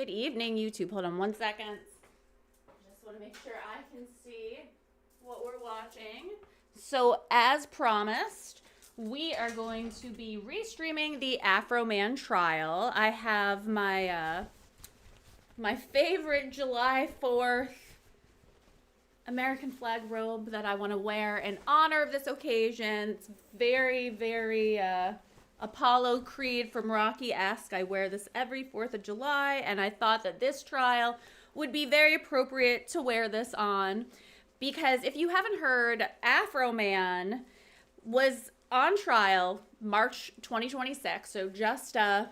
Good evening, YouTube. Hold on 1 second. Just want to make sure I can see what we're watching. So, as promised, we are going to be restreaming the Afroman trial. I have my my favorite July 4th American flag robe that I want to wear in honor of this occasion. It's very Apollo Creed from Rocky-esque. I wear this every 4th of July, and I thought that this trial would be very appropriate to wear this on, because if you haven't heard, Afroman was on trial March 2026, so just a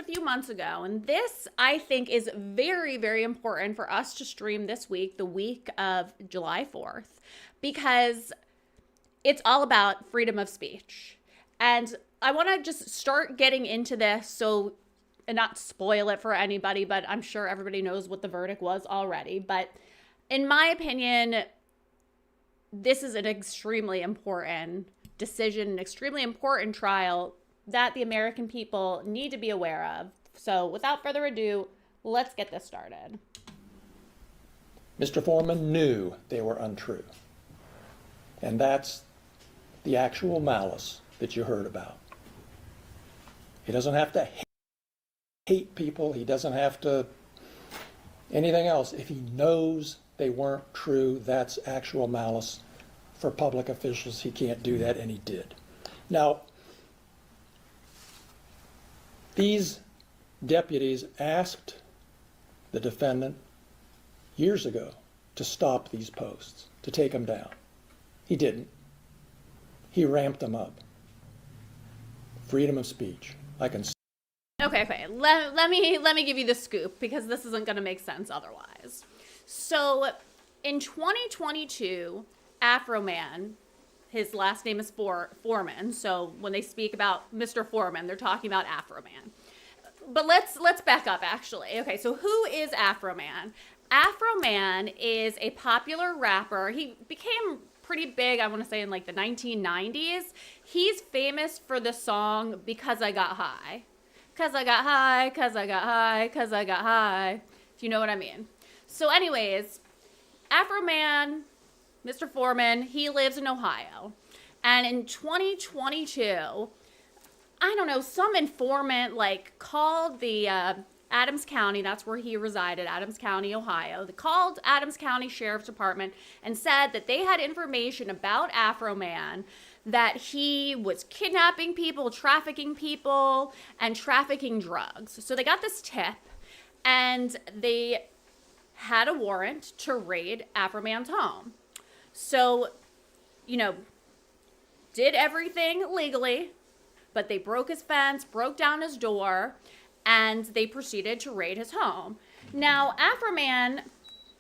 few months ago. And this, I think, is very important for us to stream this week, the week of July 4th, because it's all about freedom of speech. And I want to just start getting into this, and not spoil it for anybody, but I'm sure everybody knows what the verdict was already. But in my opinion, this is an extremely important decision, an extremely important trial that the American people need to be aware of. So without further ado, let's get this started. Mr. Foreman knew they were untrue. And that's the actual malice that you heard about. He doesn't have to hate people. He doesn't have to anything else. If he knows they weren't true, that's actual malice. For public officials, he can't do that, and he did. Now, these deputies asked the defendant years ago to stop these posts, to take them down. He didn't. He ramped them up. Freedom of speech. I can. Okay. Let me give you the scoop, because this isn't going to make sense otherwise. So, in 2022, Afroman, his last name is Foreman. So when they speak about Mr. Foreman, they're talking about Afroman. But let's back up, actually. Okay, so who is Afroman? Afroman is a popular rapper. He became pretty big, I want to say, in like the 1990s. He's famous for the song "Because I Got High." 'Cause I got high, 'cause I got high, 'cause I got high. If you know what I mean. So anyways, Afroman, Mr. Foreman, he lives in Ohio. And in 2022, I don't know, some informant called the Adams County, that's where he resided, Adams County, Ohio. They called Adams County Sheriff's Department and said that they had information about Afroman, that he was kidnapping people, trafficking people, and trafficking drugs. So they got this tip, and they had a warrant to raid Afroman's home. So, did everything legally, but they broke his fence, broke down his door, and they proceeded to raid his home. Now, Afroman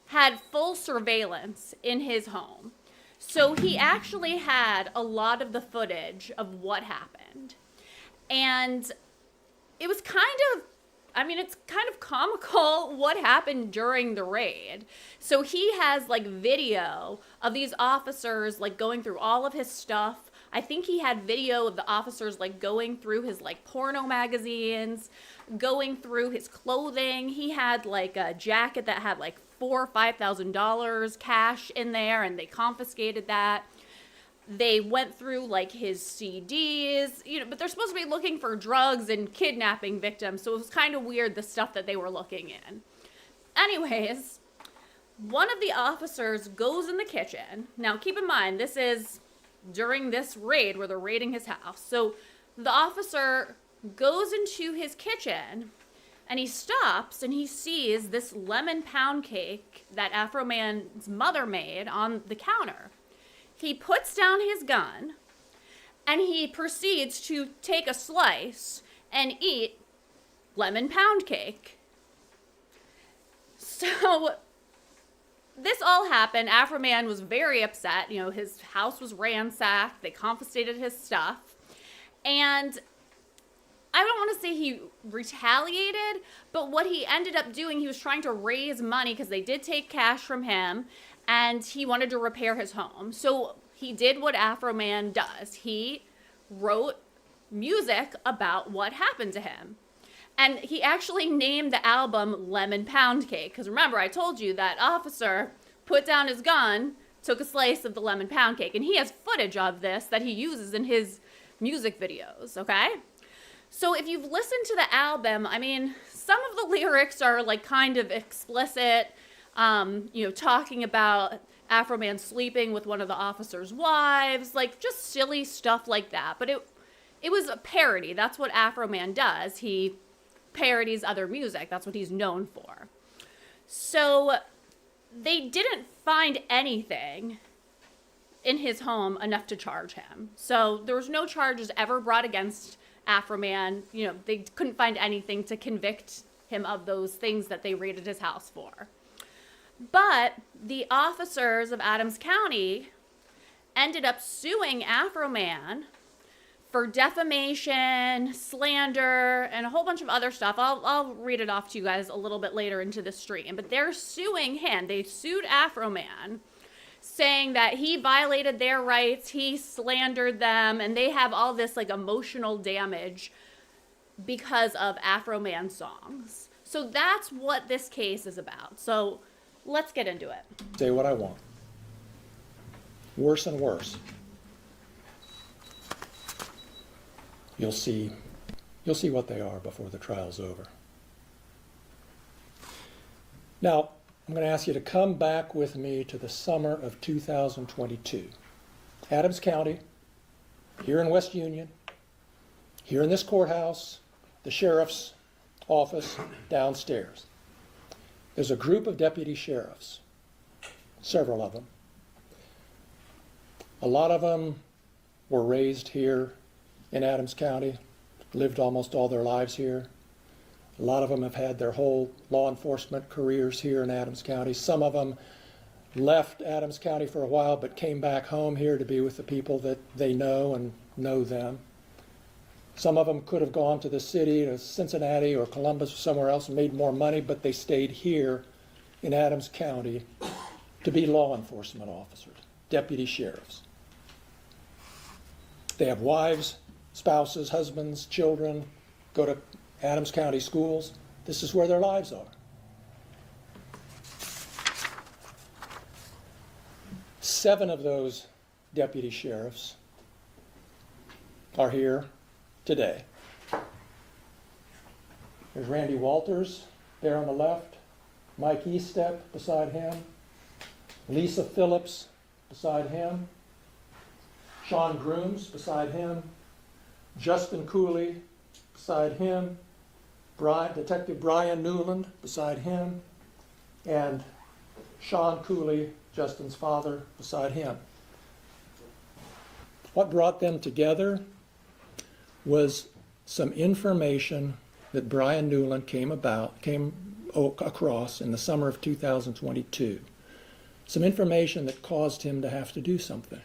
had full surveillance in his home. So he actually had a lot of the footage of what happened. And it was it's kind of comical what happened during the raid. So he has video of these officers going through all of his stuff. I think he had video of the officers going through his porno magazines, going through his clothing. He had a jacket that had $4,000 or $5,000 cash in there, and they confiscated that. They went through his CDs, but they're supposed to be looking for drugs and kidnapping victims, so it was kind of weird, the stuff that they were looking in. Anyways, one of the officers goes in the kitchen. Now, keep in mind, this is during this raid where they're raiding his house. So the officer goes into his kitchen, and he stops, and he sees this lemon pound cake that Afroman's mother made on the counter. He puts down his gun, and he proceeds to take a slice and eat lemon pound cake. So this all happened. Afroman was very upset. His house was ransacked. They confiscated his stuff. And I don't want to say he retaliated, but what he ended up doing, he was trying to raise money because they did take cash from him, and he wanted to repair his home. So he did what Afroman does. He wrote music about what happened to him. And he actually named the album Lemon Pound Cake. Because remember, I told you that officer put down his gun, took a slice of the lemon pound cake. And he has footage of this that he uses in his music videos, okay? So if you've listened to the album, I mean, some of the lyrics are like kind of explicit, talking about Afroman sleeping with one of the officer's wives, like just silly stuff like that. But it was a parody. That's what Afroman does. He parodies other music. That's what he's known for. So they didn't find anything in his home enough to charge him. So there was no charges ever brought against Afroman. They couldn't find anything to convict him of those things that they raided his house for. But the officers of Adams County ended up suing Afroman for defamation, slander, and a whole bunch of other stuff. I'll read it off to you guys a little bit later into the stream. But they're suing him. They sued Afroman, saying that he violated their rights, he slandered them, and they have all this like emotional damage because of Afroman songs. So that's what this case is about. So let's get into it. Say what I want. Worse and worse. You'll see what they are before the trial's over. Now, I'm going to ask you to come back with me to the summer of 2022. Adams County, here in West Union, here in this courthouse, the sheriff's office downstairs. There's a group of deputy sheriffs, several of them. A lot of them were raised here in Adams County, lived almost all their lives here. A lot of them have had their whole law enforcement careers here in Adams County. Some of them left Adams County for a while but came back home here to be with the people that they know and know them. Some of them could have gone to the city, to Cincinnati or Columbus or somewhere else and made more money, but they stayed here in Adams County to be law enforcement officers, deputy sheriffs. They have wives, spouses, husbands, children, go to Adams County schools. This is where their lives are. 7 of those deputy sheriffs are here today. There's Randy Walters there on the left, Mike Estep beside him, Lisa Phillips beside him, Sean Grooms beside him, Justin Cooley beside him, Detective Brian Newland beside him, and Sean Cooley, Justin's father, beside him. What brought them together was some information that Brian Newland came across in the summer of 2022. Some information that caused him to have to do something.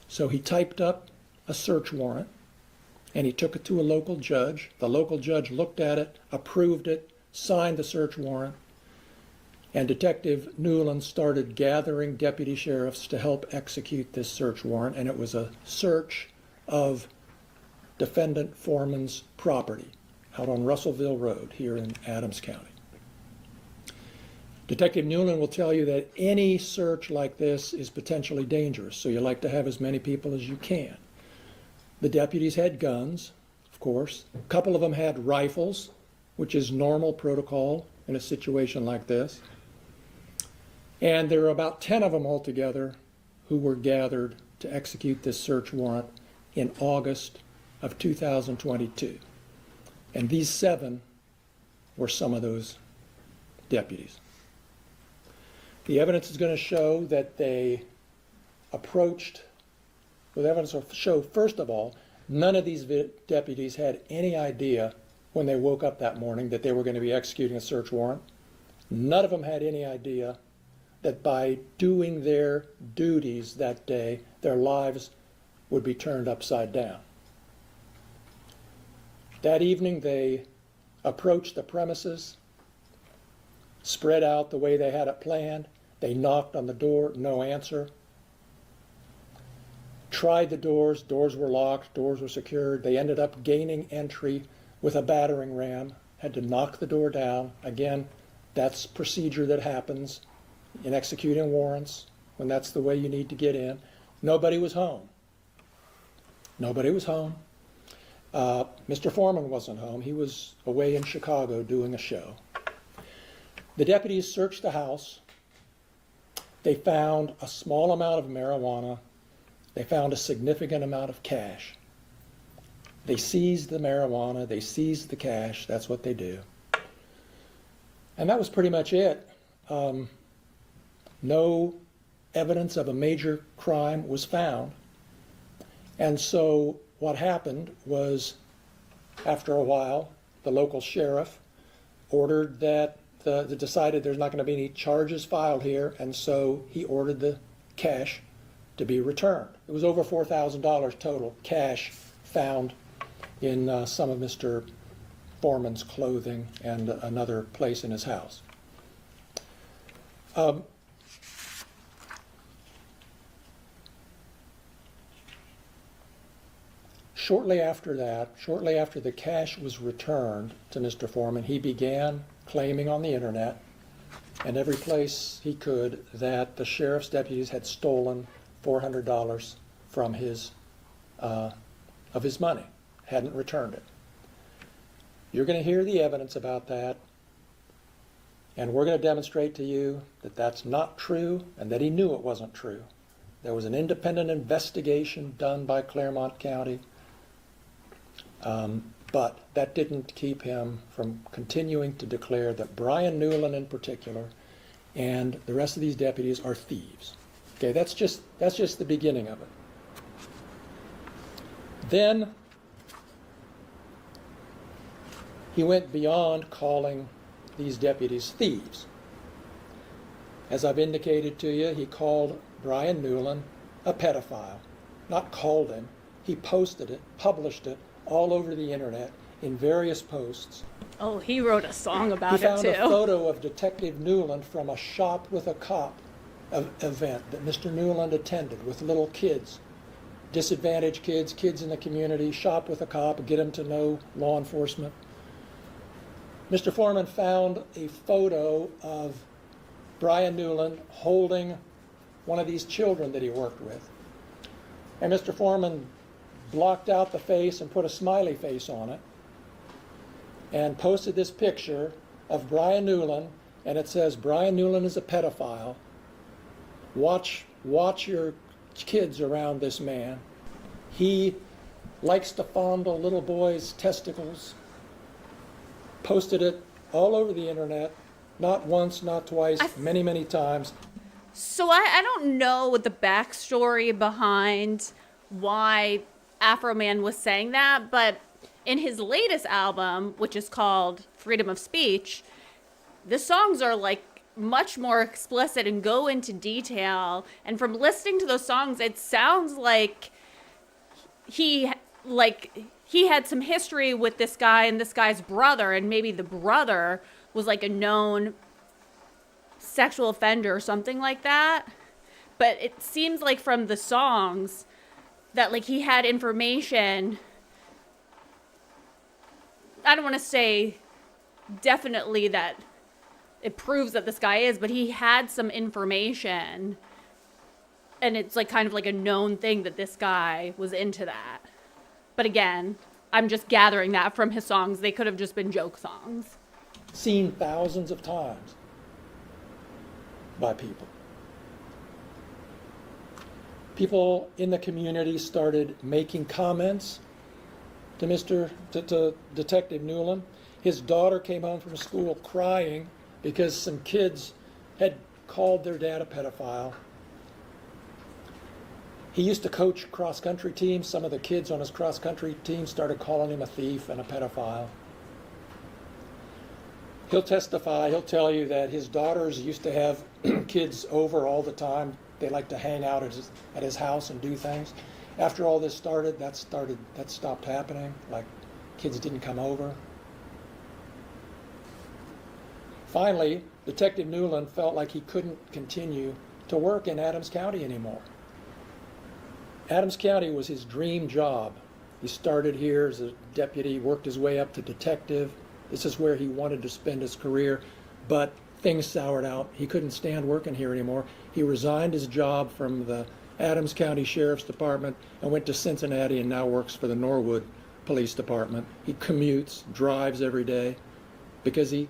So he typed up a search warrant and he took it to a local judge. The local judge looked at it, approved it, signed the search warrant, and Detective Newland started gathering deputy sheriffs to help execute this search warrant, and it was a search of defendant Foreman's property out on Russellville Road here in Adams County. Detective Newland will tell you that any search like this is potentially dangerous, so you like to have as many people as you can. The deputies had guns, of course. A couple of them had rifles, which is normal protocol in a situation like this. And there were about 10 of them altogether who were gathered to execute this search warrant in August of 2022. And these 7 were some of those deputies. The evidence is going to show that they approached, the evidence will show, first of all, none of these deputies had any idea when they woke up that morning that they were going to be executing a search warrant. None of them had any idea that by doing their duties that day, their lives would be turned upside down. That evening, they approached the premises, spread out the way they had it planned. They knocked on the door, no answer. Tried the doors were locked, doors were secured. They ended up gaining entry with a battering ram, had to knock the door down. Again, that's procedure that happens in executing warrants when that's the way you need to get in. Nobody was home. Nobody was home. Mr. Foreman wasn't home. He was away in Chicago doing a show. The deputies searched the house. They found a small amount of marijuana. They found a significant amount of cash. They seized the marijuana. They seized the cash. That's what they do. And that was pretty much it. No evidence of a major crime was found. And so what happened was, after a while, the local sheriff ordered that decided there's not going to be any charges filed here, and so he ordered the cash to be returned. It was over $4,000 total cash found in some of Mr. Foreman's clothing and another place in his house. Shortly after the cash was returned to Mr. Foreman, he began claiming on the internet and every place he could that the sheriff's deputies had stolen $400 from his money, hadn't returned it. You're going to hear the evidence about that, and we're going to demonstrate to you that that's not true and that he knew it wasn't true. There was an independent investigation done by Claremont County. But that didn't keep him from continuing to declare that Brian Newland in particular and the rest of these deputies are thieves. Okay, that's just the beginning of it. Then he went beyond calling these deputies thieves. As I've indicated to you, he called Brian Newland a pedophile. Not called him, he posted it, published it, all over the internet in various posts. Oh, he wrote a song about it too. He found a photo of Detective Newland from a Shop with a Cop event that Mr. Newland attended with little kids, disadvantaged kids, kids in the community, shop with a cop, get them to know law enforcement. Mr. Foreman found a photo of Brian Newland holding one of these children that he worked with. And Mr. Foreman blocked out the face and put a smiley face on it and posted this picture of Brian Newland, and it says, Brian Newland is a pedophile. Watch your kids around this man. He likes to fondle little boys' testicles. Posted it all over the internet, not once, not twice, many, many times. So I don't know the backstory behind why Afroman was saying that, but in his latest album, which is called Freedom of Speech, the songs are like much more explicit and go into detail. And from listening to those songs, it sounds like he had some history with this guy and this guy's brother, and maybe the brother was like a known sexual offender or something like that. But it seems like from the songs that like he had information. I don't want to say definitely that it proves that this guy is, but he had some information, and it's like kind of like a known thing that this guy was into that. But again, I'm just gathering that from his songs. They could have just been joke songs. Seen thousands of times by people. People in the community started making comments to Detective Newland. His daughter came home from school crying because some kids had called their dad a pedophile. He used to coach cross-country teams. Some of the kids on his cross-country team started calling him a thief and a pedophile. He'll testify, he'll tell you that his daughters used to have kids over all the time. They like to hang out at his house and do things. After all this started, that stopped happening. Like, kids didn't come over. Finally, Detective Newland felt like he couldn't continue to work in Adams County anymore. Adams County was his dream job. He started here as a deputy, worked his way up to detective. This is where he wanted to spend his career, but things soured out. He couldn't stand working here anymore. He resigned his job from the Adams County Sheriff's Department and went to Cincinnati and now works for the Norwood Police Department. He commutes, drives every day because he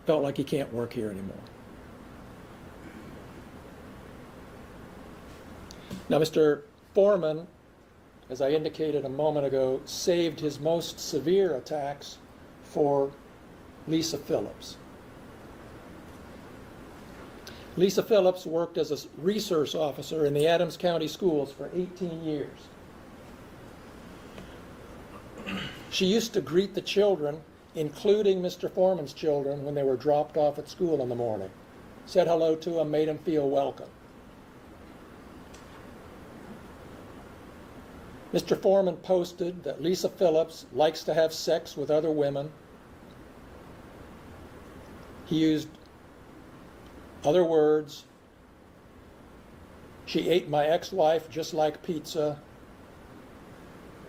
felt like he can't work here anymore. Now, Mr. Foreman, as I indicated a moment ago, saved his most severe attacks for Lisa Phillips. Lisa Phillips worked as a resource officer in the Adams County schools for 18 years. She used to greet the children, including Mr. Foreman's children, when they were dropped off at school in the morning. Said hello to them, made them feel welcome. Mr. Foreman posted that Lisa Phillips likes to have sex with other women. He used other words. She ate my ex-wife just like pizza.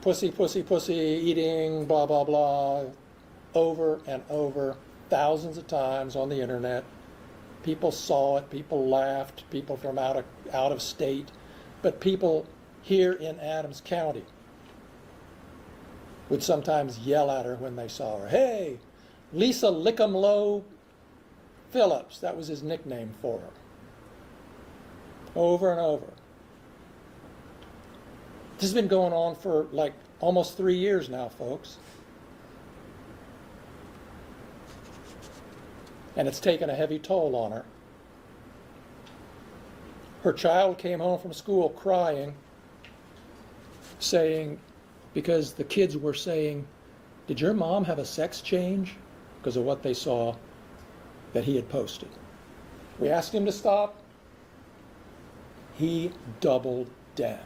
Pussy, pussy, pussy, eating, blah, blah, blah, over and over, thousands of times on the internet. People saw it, people laughed, people from out of state, but people here in Adams County would sometimes yell at her when they saw her. Hey, Lisa Lickumlow Phillips, that was his nickname for her. Over and over. This has been going on for like almost 3 years now, folks. And it's taken a heavy toll on her. Her child came home from school crying, saying, because the kids were saying, did your mom have a sex change? Because of what they saw that he had posted. We asked him to stop. He doubled down.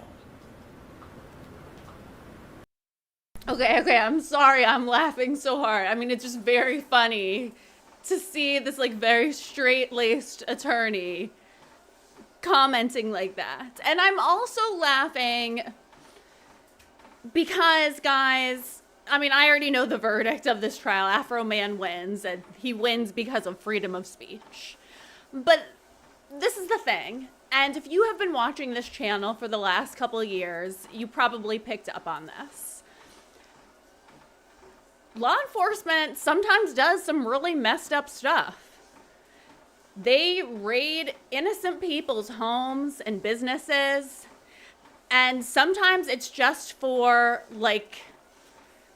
Okay, I'm sorry I'm laughing so hard. I mean, it's just very funny to see this like very straight-laced attorney commenting like that. And I'm also laughing because, guys, I mean, I already know the verdict of this trial. Afroman wins, and he wins because of freedom of speech. But this is the thing, and if you have been watching this channel for the last couple of years, you probably picked up on this. Law enforcement sometimes does some really messed up stuff. They raid innocent people's homes and businesses, and sometimes it's just for, like,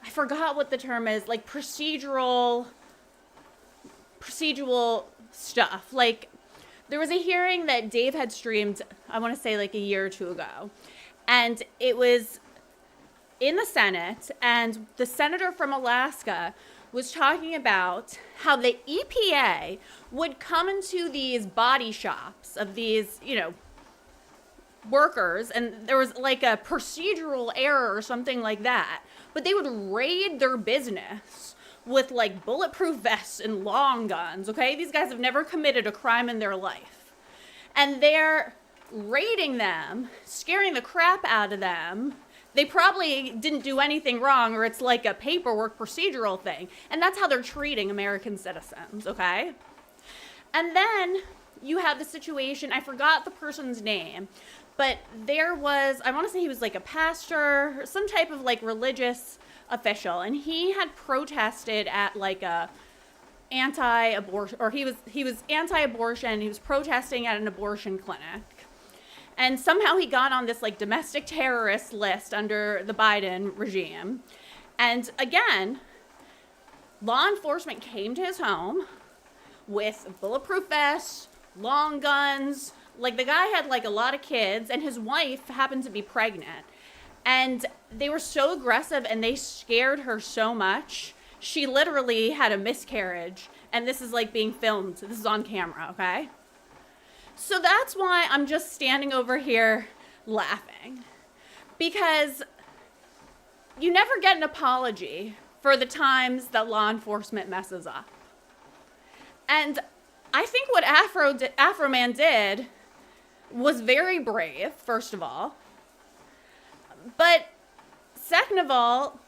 I forgot what the term is, like procedural stuff. Like, there was a hearing that Dave had streamed, I want to say like a year or two ago, and it was in the Senate, and the senator from Alaska was talking about how the EPA would come into these body shops of these, workers, and there was like a procedural error or something like that, but they would raid their business with like bulletproof vests and long guns, okay? These guys have never committed a crime in their life. And they're raiding them, scaring the crap out of them. They probably didn't do anything wrong, or it's like a paperwork procedural thing. And that's how they're treating American citizens, okay? And then you have the situation, I forgot the person's name, but there was, I want to say he was like a pastor, some type of like religious official, and he had protested at like a anti-abortion, or he was anti-abortion, he was protesting at an abortion clinic. And somehow he got on this like domestic terrorist list under the Biden regime. And again, law enforcement came to his home with bulletproof vests, long guns. Like, the guy had like a lot of kids, and his wife happened to be pregnant. And they were so aggressive, and they scared her so much. She literally had a miscarriage, and this is like being filmed. This is on camera, okay? So that's why I'm just standing over here laughing, because you never get an apology for the times that law enforcement messes up. And I think what Afroman did was very brave, first of all. But Second of all,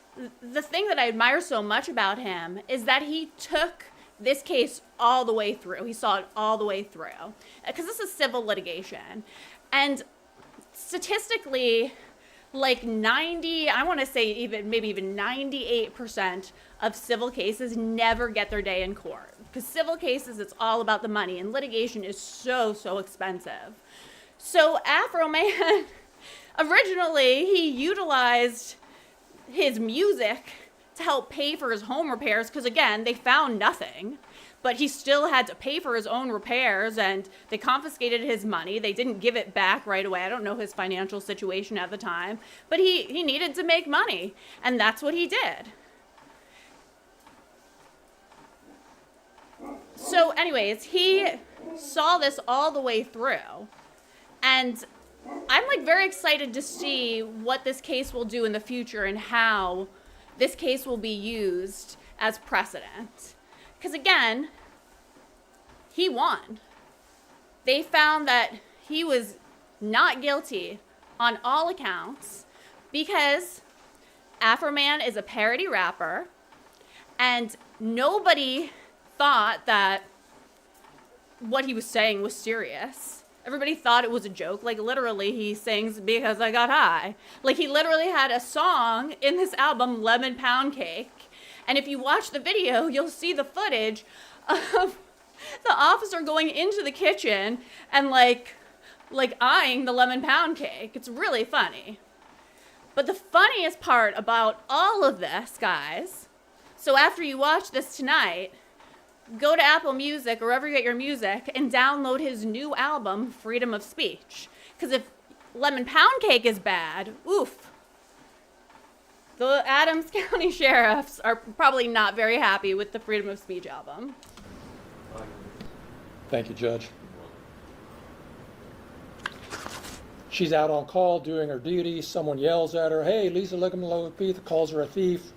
the thing that I admire so much about him is that he took this case all the way through. He saw it all the way through. Because this is civil litigation. And statistically, like 90, I want to say maybe even 98% of civil cases never get their day in court. Because civil cases, it's all about the money, and litigation is so, so expensive. So Afroman, originally, he utilized his music to help pay for his home repairs, because again, they found nothing. But he still had to pay for his own repairs, and they confiscated his money. They didn't give it back right away. I don't know his financial situation at the time, but he needed to make money, and that's what he did. So anyways, he saw this all the way through, and I'm like very excited to see what this case will do in the future and how this case will be used as precedent. Because again, he won. They found that he was not guilty on all accounts because Afroman is a parody rapper, and nobody thought that what he was saying was serious. Everybody thought it was a joke. Like, literally, he sings "Because I Got High." Like, he literally had a song in this album, Lemon Pound Cake. And if you watch the video, you'll see the footage of the officer going into the kitchen and like eyeing the lemon pound cake. It's really funny. But the funniest part about all of this, guys, so after you watch this tonight, go to Apple Music or wherever you get your music and download his new album, Freedom of Speech. Because if Lemon Pound Cake is bad, oof. The Adams County Sheriffs are probably not very happy with the Freedom of Speech album. Thank you, Judge. She's out on call doing her duty. Someone yells at her, "Hey, Lisa Ligamalopeith," calls her a thief.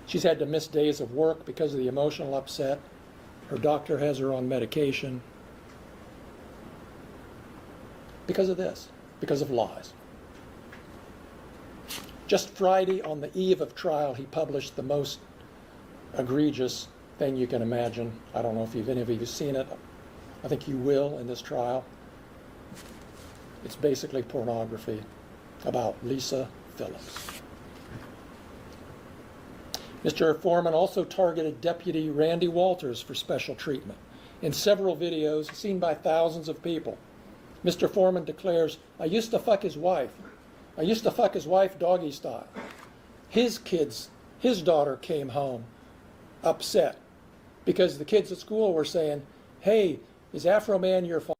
She's had to miss days of work because of the emotional upset. Her doctor has her on medication. Because of this, because of lies. Just Friday, on the eve of trial, he published the most egregious thing you can imagine. I don't know if any of you have seen it. I think you will in this trial. It's basically pornography about Lisa Phillips. Mr. Foreman also targeted Deputy Randy Walters for special treatment. In several videos seen by thousands of people, Mr. Foreman declares, "I used to fuck his wife. I used to fuck his wife doggy style." His daughter came home upset because the kids at school were saying, "Hey, is Afroman your father?"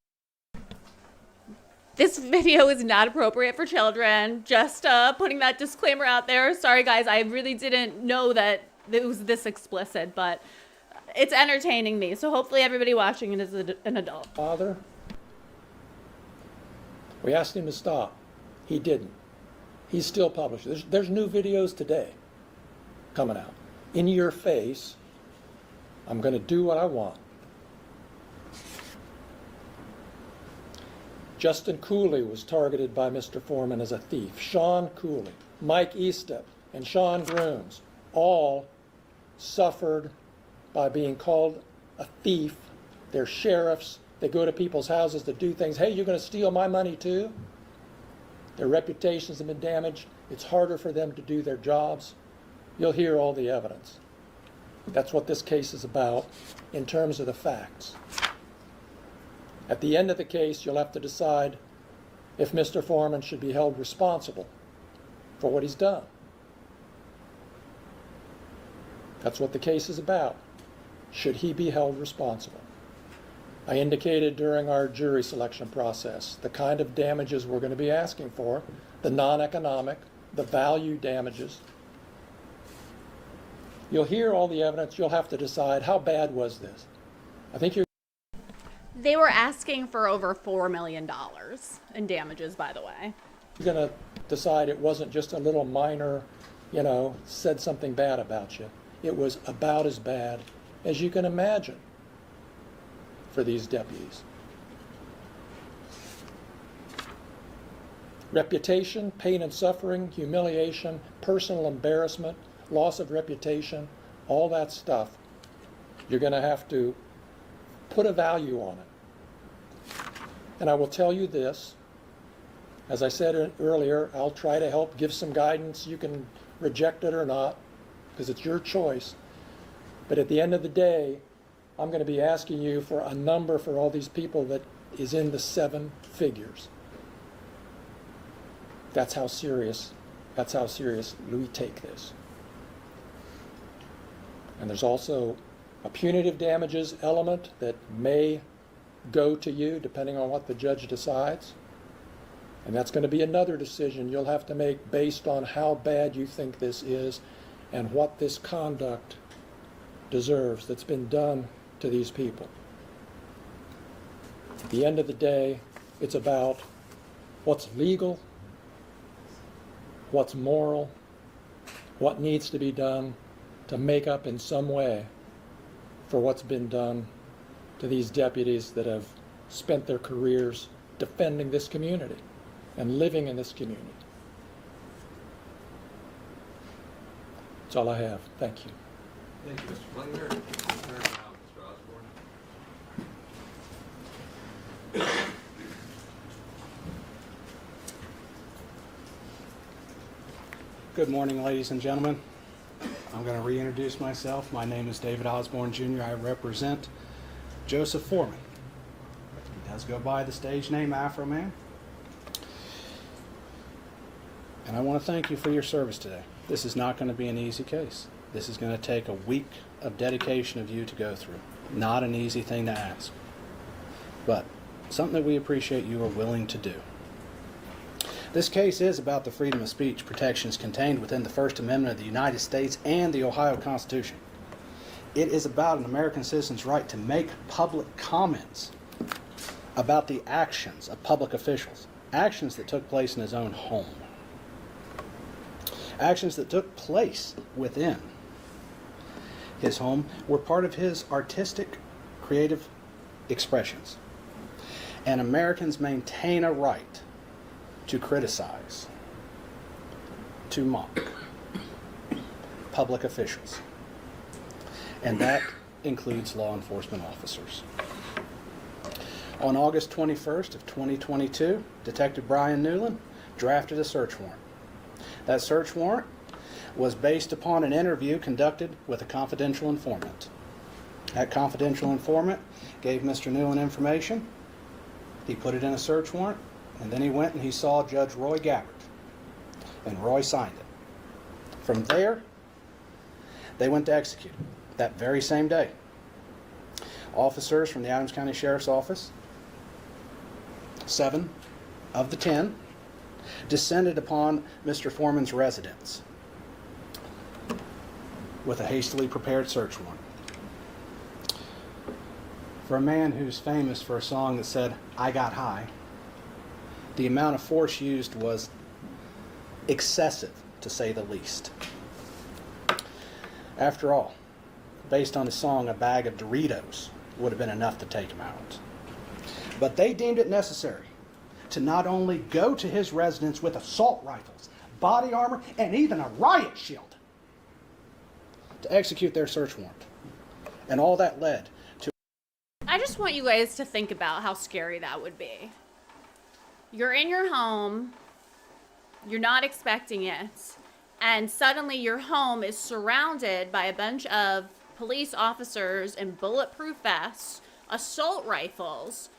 This video is not appropriate for children. Just putting that disclaimer out there. Sorry, guys, I really didn't know that it was this explicit, but it's entertaining me. So hopefully everybody watching it is an adult. Father? We asked him to stop. He didn't. He's still publishing. There's new videos today coming out. In your face, I'm going to do what I want. Justin Cooley was targeted by Mr. Foreman as a thief. Sean Cooley, Mike Eastep, and Sean Grooms all suffered by being called a thief. They're sheriffs. They go to people's houses to do things. "Hey, you're going to steal my money too?" Their reputations have been damaged. It's harder for them to do their jobs. You'll hear all the evidence. That's what this case is about in terms of the facts. At the end of the case, you'll have to decide if Mr. Foreman should be held responsible for what he's done. That's what the case is about. Should he be held responsible? I indicated during our jury selection process the kind of damages we're going to be asking for, the non-economic, the value damages. You'll hear all the evidence. You'll have to decide, how bad was this? I think They were asking for over $4 million in damages, by the way. you're going to decide it wasn't just a little minor, said something bad about you. It was about as bad as you can imagine for these deputies. Reputation, pain and suffering, humiliation, personal embarrassment, loss of reputation, all that stuff, you're going to have to put a value on it. And I will tell you this, as I said earlier, I'll try to help give some guidance. You can reject it or not, because it's your choice. But at the end of the day, I'm going to be asking you for a number for all these people that is in the 7 figures. That's how serious we take this. And there's also a punitive damages element that may go to you depending on what the judge decides. And that's going to be another decision you'll have to make based on how bad you think this is and what this conduct deserves that's been done to these people. At the end of the day, it's about what's legal, what's moral, what needs to be done to make up in some way for what's been done to these deputies that have spent their careers defending this community and living in this community. That's all I have. Thank you. Thank you, Mr. Klinger. Turn now, Mr. Osborne. Good morning, ladies and gentlemen. I'm going to reintroduce myself. My name is David Osborne, Jr. I represent Joseph Foreman. He does go by the stage name Afroman. And I want to thank you for your service today. This is not going to be an easy case. This is going to take a week of dedication of you to go through. Not an easy thing to ask, but something that we appreciate you are willing to do. This case is about the freedom of speech protections contained within the First Amendment of the United States and the Ohio Constitution. It is about an American citizen's right to make public comments about the actions of public officials, actions that took place in his own home, actions that took place within his home were part of his artistic, creative expressions. And Americans maintain a right to criticize, to mock public officials. And that includes law enforcement officers. On August 21st of 2022, Detective Brian Newland drafted a search warrant. That search warrant was based upon an interview conducted with a confidential informant. That confidential informant gave Mr. Newland information. He put it in a search warrant, and then he went and he saw Judge Roy Gabbard, and Roy signed it. From there, they went to execute it that very same day. Officers from the Adams County Sheriff's Office, 7 of the 10, descended upon Mr. Foreman's residence with a hastily prepared search warrant. For a man who's famous for a song that said, "I got high," the amount of force used was excessive, to say the least. After all, based on the song, a bag of Doritos would have been enough to take him out. But they deemed it necessary to not only go to his residence with assault rifles, body armor, and even a riot shield to execute their search warrant. And all that led to... I just want you guys to think about how scary that would be. You're in your home, you're not expecting it, and suddenly your home is surrounded by a bunch of police officers in bulletproof vests, assault rifles,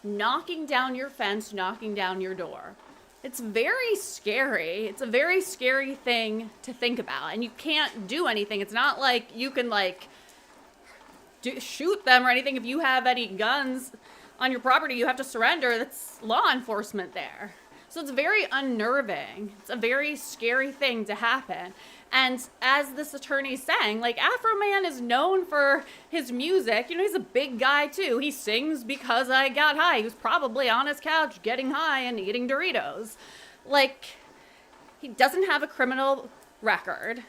knocking down your fence, knocking down your door. It's very scary. It's a very scary thing to think about, and you can't do anything. It's not like you can shoot them or anything. If you have any guns on your property, you have to surrender. That's law enforcement there. So it's very unnerving. It's a very scary thing to happen. And as this attorney's saying, Afroman is known for his music. He's a big guy too. He sings Because I Got High. He was probably on his couch getting high and eating Doritos. He doesn't have a criminal record.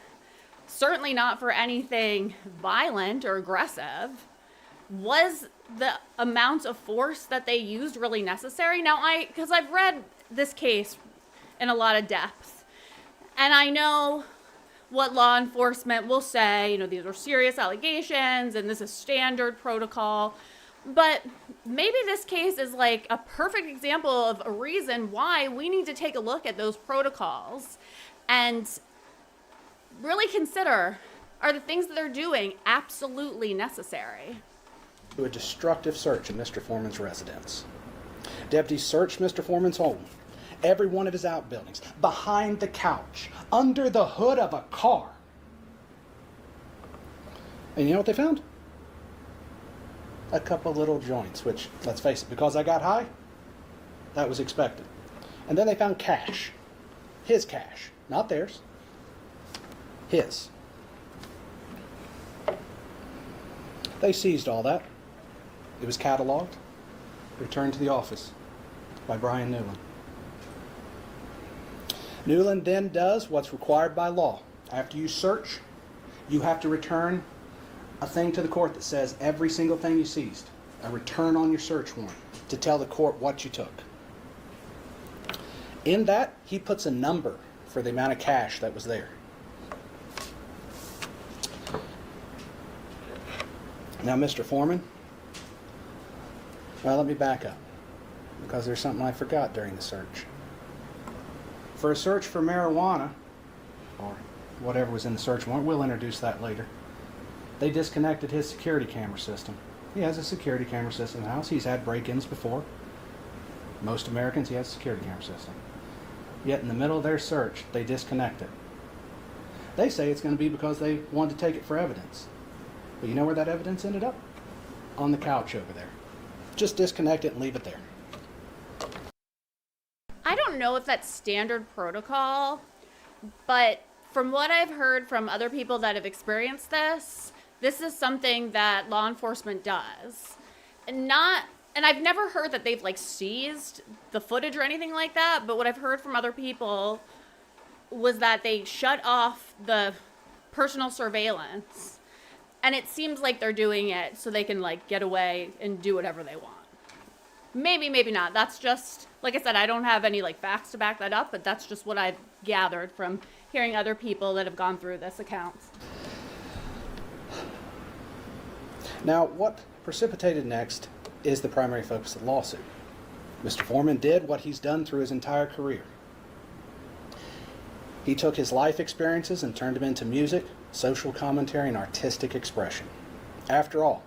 Certainly not for anything violent or aggressive. Was the amount of force that they used really necessary? Now, because I've read this case in a lot of depth. And I know what law enforcement will say, you know, these are serious allegations and this is standard protocol. But maybe this case is like a perfect example of a reason why we need to take a look at those protocols and really consider, are the things that they're doing absolutely necessary? To a destructive search of Mr. Foreman's residence. Deputies searched Mr. Foreman's home, every one of his outbuildings, behind the couch, under the hood of a car. And you know what they found? A couple little joints, which, let's face it, because I got high, that was expected. And then they found cash. His cash, not theirs. His. They seized all that. It was cataloged, returned to the office by Brian Newland. Newland then does what's required by law. After you search, you have to return a thing to the court that says every single thing you seized, a return on your search warrant to tell the court what you took. In that, he puts a number for the amount of cash that was there. Now, Mr. Foreman, well, let me back up, because there's something I forgot during the search. For a search for marijuana, or whatever was in the search warrant, we'll introduce that later, they disconnected his security camera system. He has a security camera system in the house. He's had break-ins before. Most Americans, he has a security camera system. Yet in the middle of their search, they disconnect it. They say it's going to be because they wanted to take it for evidence. But you know where that evidence ended up? On the couch over there. Just disconnect it and leave it there. I don't know if that's standard protocol, but from what I've heard from other people that have experienced this, this is something that law enforcement does. And I've never heard that they've like seized the footage or anything like that, but what I've heard from other people was that they shut off the personal surveillance. And it seems like they're doing it so they can like get away and do whatever they want. Maybe, maybe not. That's just, like I said, I don't have any like facts to back that up, but that's just what I've gathered from hearing other people that have gone through this account. Now, what precipitated next is the primary focus of the lawsuit. Mr. Foreman did what he's done through his entire career. He took his life experiences and turned them into music, social commentary, and artistic expression. After all,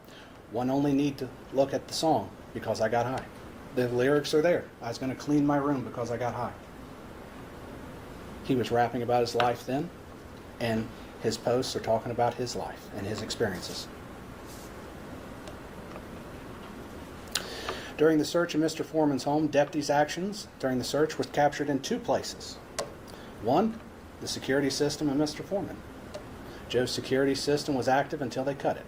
one only need to look at the song, Because I Got High. The lyrics are there. I was going to clean my room because I got high. He was rapping about his life then, and his posts are talking about his life and his experiences. During the search of Mr. Foreman's home, deputies' actions during the search was captured in two places. One, the security system of Mr. Foreman. Joe's security system was active until they cut it.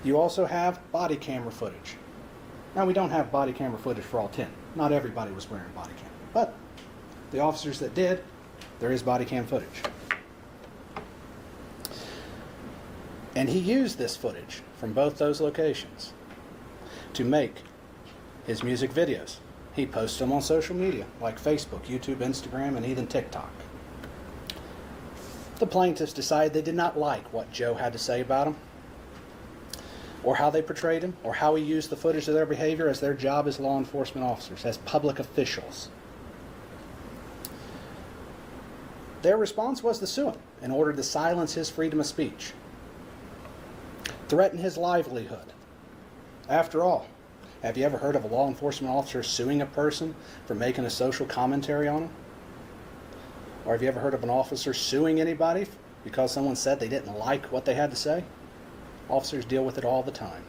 You also have body camera footage. Now, we don't have body camera footage for all 10. Not everybody was wearing body cam. But the officers that did, there is body cam footage. And he used this footage from both those locations to make his music videos. He posts them on social media like Facebook, YouTube, Instagram, and even TikTok. The plaintiffs decided they did not like what Joe had to say about him, or how they portrayed him, or how he used the footage of their behavior as their job as law enforcement officers, as public officials. Their response was to sue him in order to silence his freedom of speech, threaten his livelihood. After all, have you ever heard of a law enforcement officer suing a person for making a social commentary on him? Or have you ever heard of an officer suing anybody because someone said they didn't like what they had to say? Officers deal with it all the time.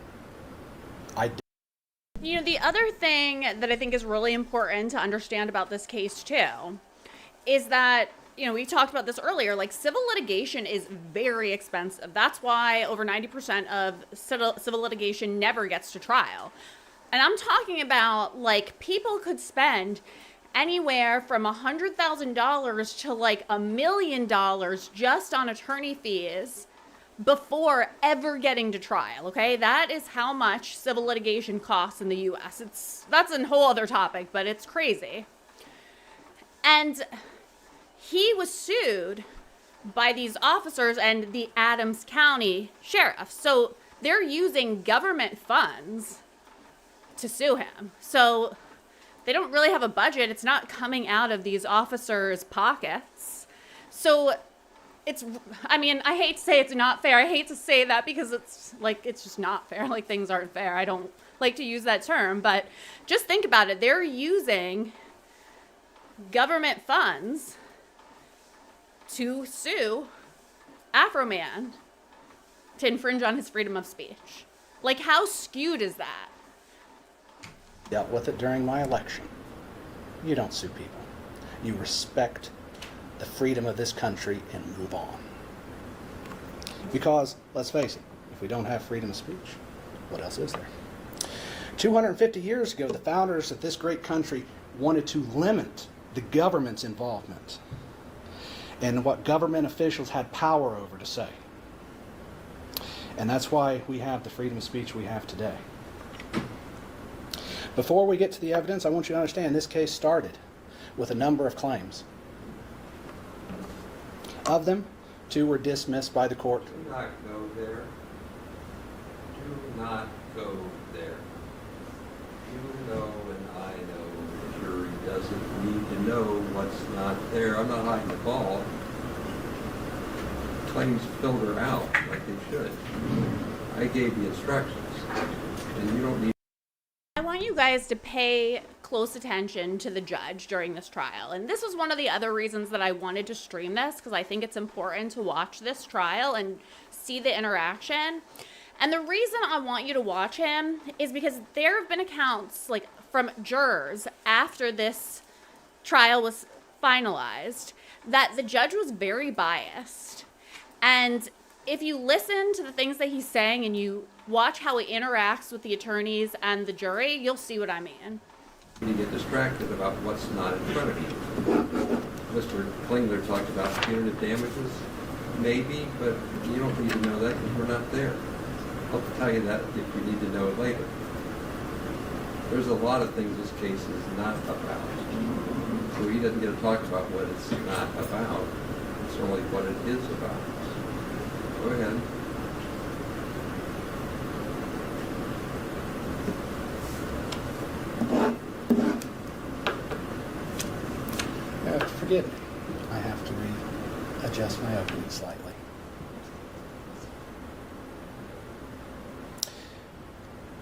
You know, the other thing that I think is really important to understand about this case too is that, you know, we talked about this earlier, like civil litigation is very expensive. That's why over 90% of civil litigation never gets to trial. And I'm talking about like people could spend anywhere from $100,000 to like $1 million just on attorney fees before ever getting to trial, okay? That is how much civil litigation costs in the U.S. That's a whole other topic, but it's crazy. And he was sued by these officers and the Adams County sheriff. So they're using government funds to sue him. So they don't really have a budget. It's not coming out of these officers' pockets. So it's, I mean, I hate to say it's not fair. I hate to say that because it's like, it's just not fair. Like, things aren't fair. I don't like to use that term, but just think about it. They're using government funds to sue Afroman to infringe on his freedom of speech. Like, how skewed is that? Dealt with it during my election. You don't sue people. You respect the freedom of this country and move on. Because, let's face it, if we don't have freedom of speech, what else is there? 250 years ago, the founders of this great country wanted to limit the government's involvement and what government officials had power over to say. And that's why we have the freedom of speech we have today. Before we get to the evidence, I want you to understand this case started with a number of claims. Of them, 2 were dismissed by the court. Do not go there. Do not go there. You know and I know the jury doesn't need to know what's not there. I'm not hiding the ball. Claims filter out like they should. I gave the instructions, and you don't need. I want you guys to pay close attention to the judge during this trial. And this was one of the other reasons that I wanted to stream this, because I think it's important to watch this trial and see the interaction. And the reason I want you to watch him is because there have been accounts like from jurors after this trial was finalized that the judge was very biased. And if you listen to the things that he's saying and you watch how he interacts with the attorneys and the jury, you'll see what I mean. You get distracted about what's not in front of you. Mr. Klingler talked about punitive damages, maybe, but you don't need to know that because we're not there. I'll tell you that if you need to know it later. There's a lot of things this case is not about. So he doesn't get to talk about what it's not about. It's only what it is about. Go ahead. Forgive me. I have to readjust my opening slightly.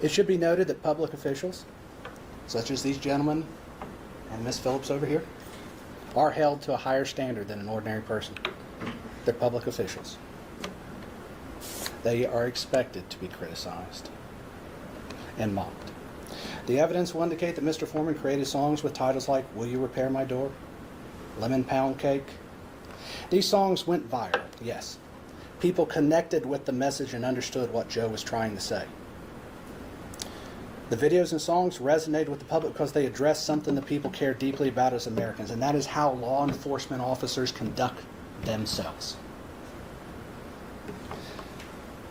It should be noted that public officials, such as these gentlemen and Miss Phillips over here, are held to a higher standard than an ordinary person. They're public officials. They are expected to be criticized and mocked. The evidence will indicate that Mr. Foreman created songs with titles like "Will You Repair My Door?" "Lemon Pound Cake." These songs went viral, yes. People connected with the message and understood what Joe was trying to say. The videos and songs resonated with the public because they addressed something that people care deeply about as Americans, and that is how law enforcement officers conduct themselves.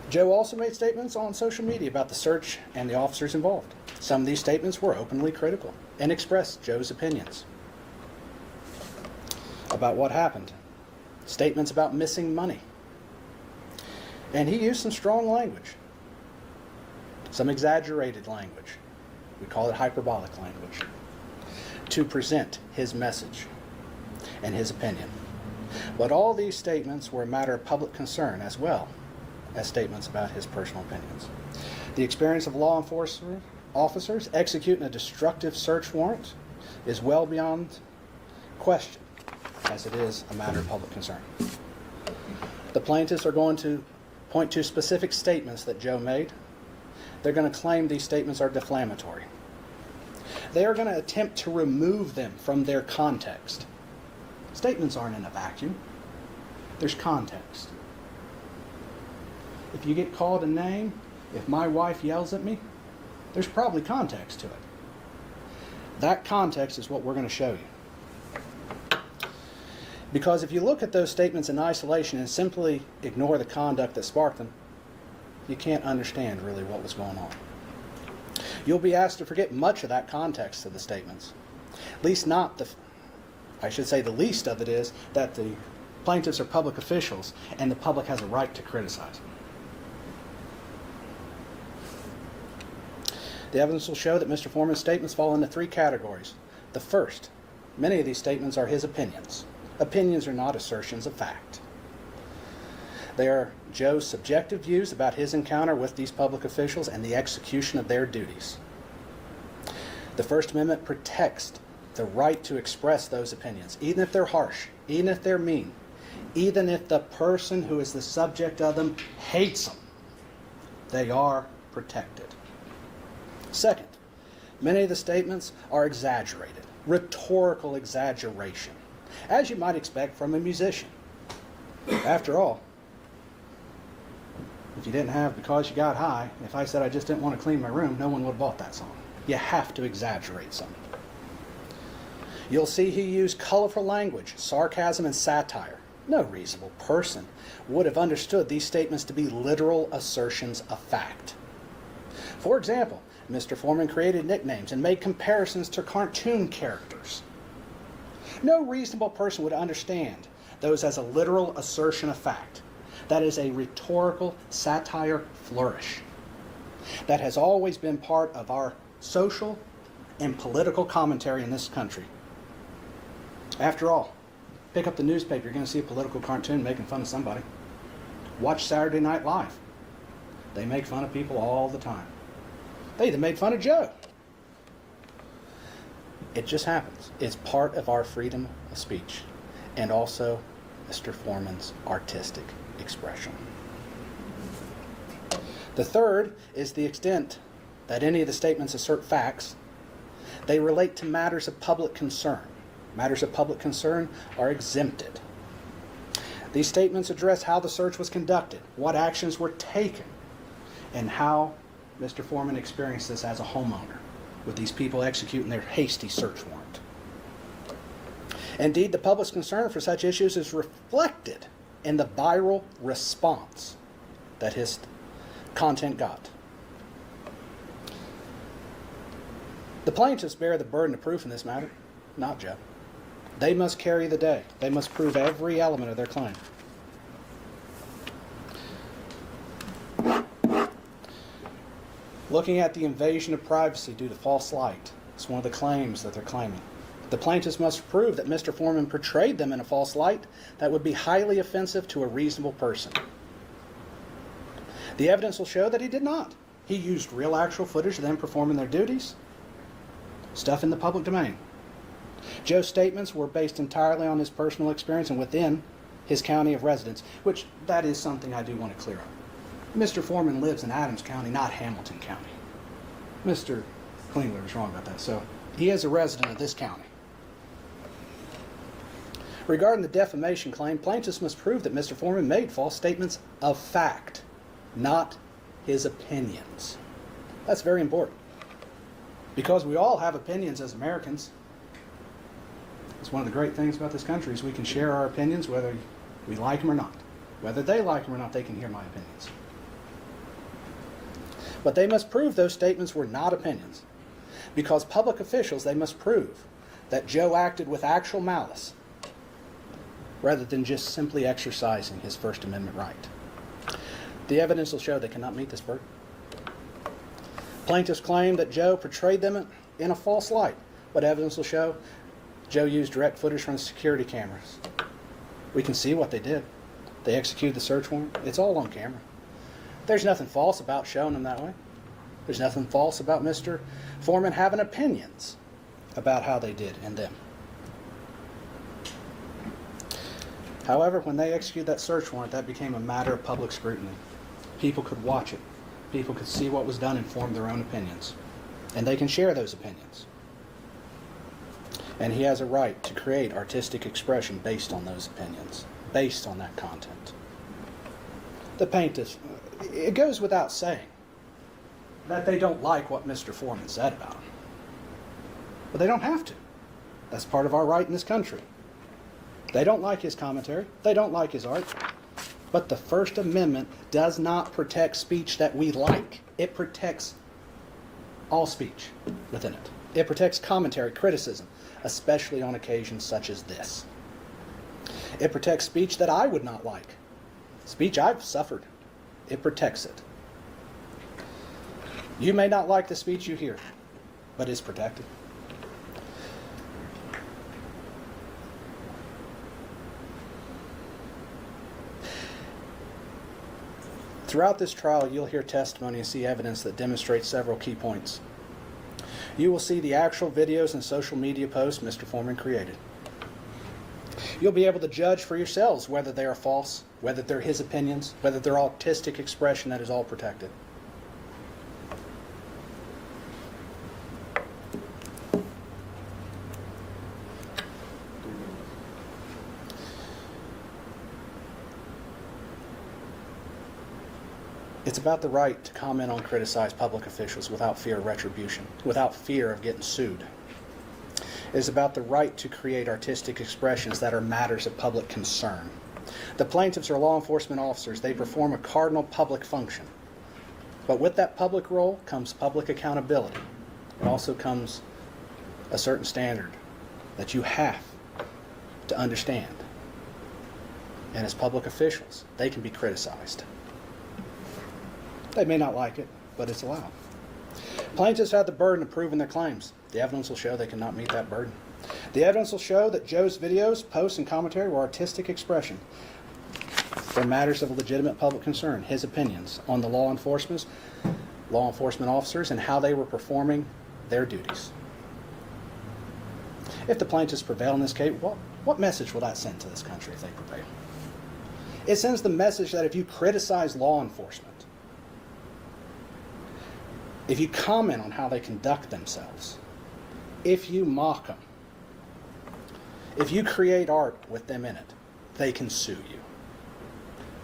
Joe also made statements on social media about the search and the officers involved. Some of these statements were openly critical and expressed Joe's opinions about what happened. Statements about missing money. And he used some strong language. Some exaggerated language. We call it hyperbolic language. To present his message and his opinion. But all these statements were a matter of public concern as well as statements about his personal opinions. The experience of law enforcement officers executing a destructive search warrant is well beyond question, as it is a matter of public concern. The plaintiffs are going to point to specific statements that Joe made. They're going to claim these statements are defamatory. They are going to attempt to remove them from their context. Statements aren't in a vacuum. There's context. If you get called a name, if my wife yells at me, there's probably context to it. That context is what we're going to show you. Because if you look at those statements in isolation and simply ignore the conduct that sparked them, you can't understand really what was going on. You'll be asked to forget much of that context of the statements, at least not I should say the least of it is that the plaintiffs are public officials and the public has a right to criticize them. The evidence will show that Mr. Foreman's statements fall into three categories. The first, many of these statements are his opinions. Opinions are not assertions of fact. They are Joe's subjective views about his encounter with these public officials and the execution of their duties. The First Amendment protects the right to express those opinions, even if they're harsh, even if they're mean, even if the person who is the subject of them hates them. They are protected. Second, many of the statements are exaggerated, rhetorical exaggeration, as you might expect from a musician. After all, if you didn't have Because You Got High, if I said I just didn't want to clean my room, no one would have bought that song. You have to exaggerate something. You'll see he used colorful language, sarcasm, and satire. No reasonable person would have understood these statements to be literal assertions of fact. For example, Mr. Foreman created nicknames and made comparisons to cartoon characters. No reasonable person would understand those as a literal assertion of fact. That is a rhetorical satire flourish that has always been part of our social and political commentary in this country. After all, pick up the newspaper, you're going to see a political cartoon making fun of somebody. Watch Saturday Night Live. They make fun of people all the time. They even made fun of Joe. It just happens. It's part of our freedom of speech and also Mr. Foreman's artistic expression. The third is the extent that any of the statements assert facts. They relate to matters of public concern. Matters of public concern are exempted. These statements address how the search was conducted, what actions were taken, and how Mr. Foreman experienced this as a homeowner with these people executing their hasty search warrant. Indeed, the public's concern for such issues is reflected in the viral response that his content got. The plaintiffs bear the burden of proof in this matter, not Joe. They must carry the day. They must prove every element of their claim. Looking at the invasion of privacy due to false light, it's one of the claims that they're claiming. The plaintiffs must prove that Mr. Foreman portrayed them in a false light that would be highly offensive to a reasonable person. The evidence will show that he did not. He used real actual footage of them performing their duties, stuff in the public domain. Joe's statements were based entirely on his personal experience and within his county of residence, which that is something I do want to clear up. Mr. Foreman lives in Adams County, not Hamilton County. Mr. Klingler was wrong about that. So he is a resident of this county. Regarding the defamation claim, plaintiffs must prove that Mr. Foreman made false statements of fact, not his opinions. That's very important. Because we all have opinions as Americans. It's one of the great things about this country is we can share our opinions whether we like them or not. Whether they like them or not, they can hear my opinions. But they must prove those statements were not opinions. Because public officials, they must prove that Joe acted with actual malice rather than just simply exercising his First Amendment right. The evidence will show they cannot meet this burden. Plaintiffs claim that Joe portrayed them in a false light, but evidence will show Joe used direct footage from the security cameras. We can see what they did. They executed the search warrant. It's all on camera. There's nothing false about showing them that way. There's nothing false about Mr. Foreman having opinions about how they did and them. However, when they executed that search warrant, that became a matter of public scrutiny. People could watch it. People could see what was done and form their own opinions. And they can share those opinions. And he has a right to create artistic expression based on those opinions, based on that content. The plaintiffs, it goes without saying that they don't like what Mr. Foreman said about him. But they don't have to. That's part of our right in this country. They don't like his commentary. They don't like his art. But the First Amendment does not protect speech that we like. It protects all speech within it. It protects commentary, criticism, especially on occasions such as this. It protects speech that I would not like, speech I've suffered. It protects it. You may not like the speech you hear, but it's protected. Throughout this trial, you'll hear testimony and see evidence that demonstrates several key points. You will see the actual videos and social media posts Mr. Foreman created. You'll be able to judge for yourselves whether they are false, whether they're his opinions, whether they're artistic expression. That is all protected. It's about the right to comment on criticize public officials without fear of retribution, without fear of getting sued. It is about the right to create artistic expressions that are matters of public concern. The plaintiffs are law enforcement officers. They perform a cardinal public function. But with that public role comes public accountability. It also comes a certain standard that you have to understand. And as public officials, they can be criticized. They may not like it, but it's allowed. Plaintiffs have the burden of proving their claims. The evidence will show they cannot meet that burden. The evidence will show that Joe's videos, posts, and commentary were artistic expression. They're matters of legitimate public concern, his opinions on the law enforcement officers, and how they were performing their duties. If the plaintiffs prevail in this case, what message will that send to this country if they prevail? It sends the message that if you criticize law enforcement, if you comment on how they conduct themselves, if you mock them, if you create art with them in it, they can sue you.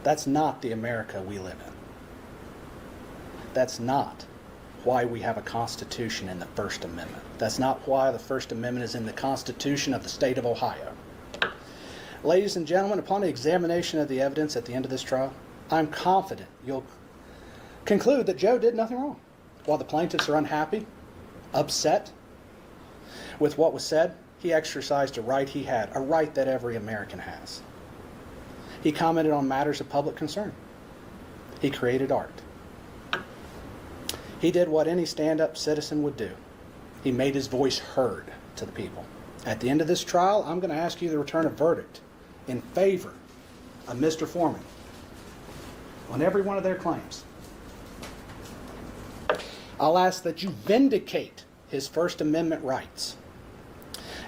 That's not the America we live in. That's not why we have a Constitution and the First Amendment. That's not why the First Amendment is in the Constitution of the state of Ohio. Ladies and gentlemen, upon the examination of the evidence at the end of this trial, I'm confident you'll conclude that Joe did nothing wrong. While the plaintiffs are unhappy, upset with what was said, he exercised a right he had, a right that every American has. He commented on matters of public concern. He created art. He did what any stand-up citizen would do. He made his voice heard to the people. At the end of this trial, I'm going to ask you to return a verdict in favor of Mr. Foreman on every one of their claims. I'll ask that you vindicate his First Amendment rights.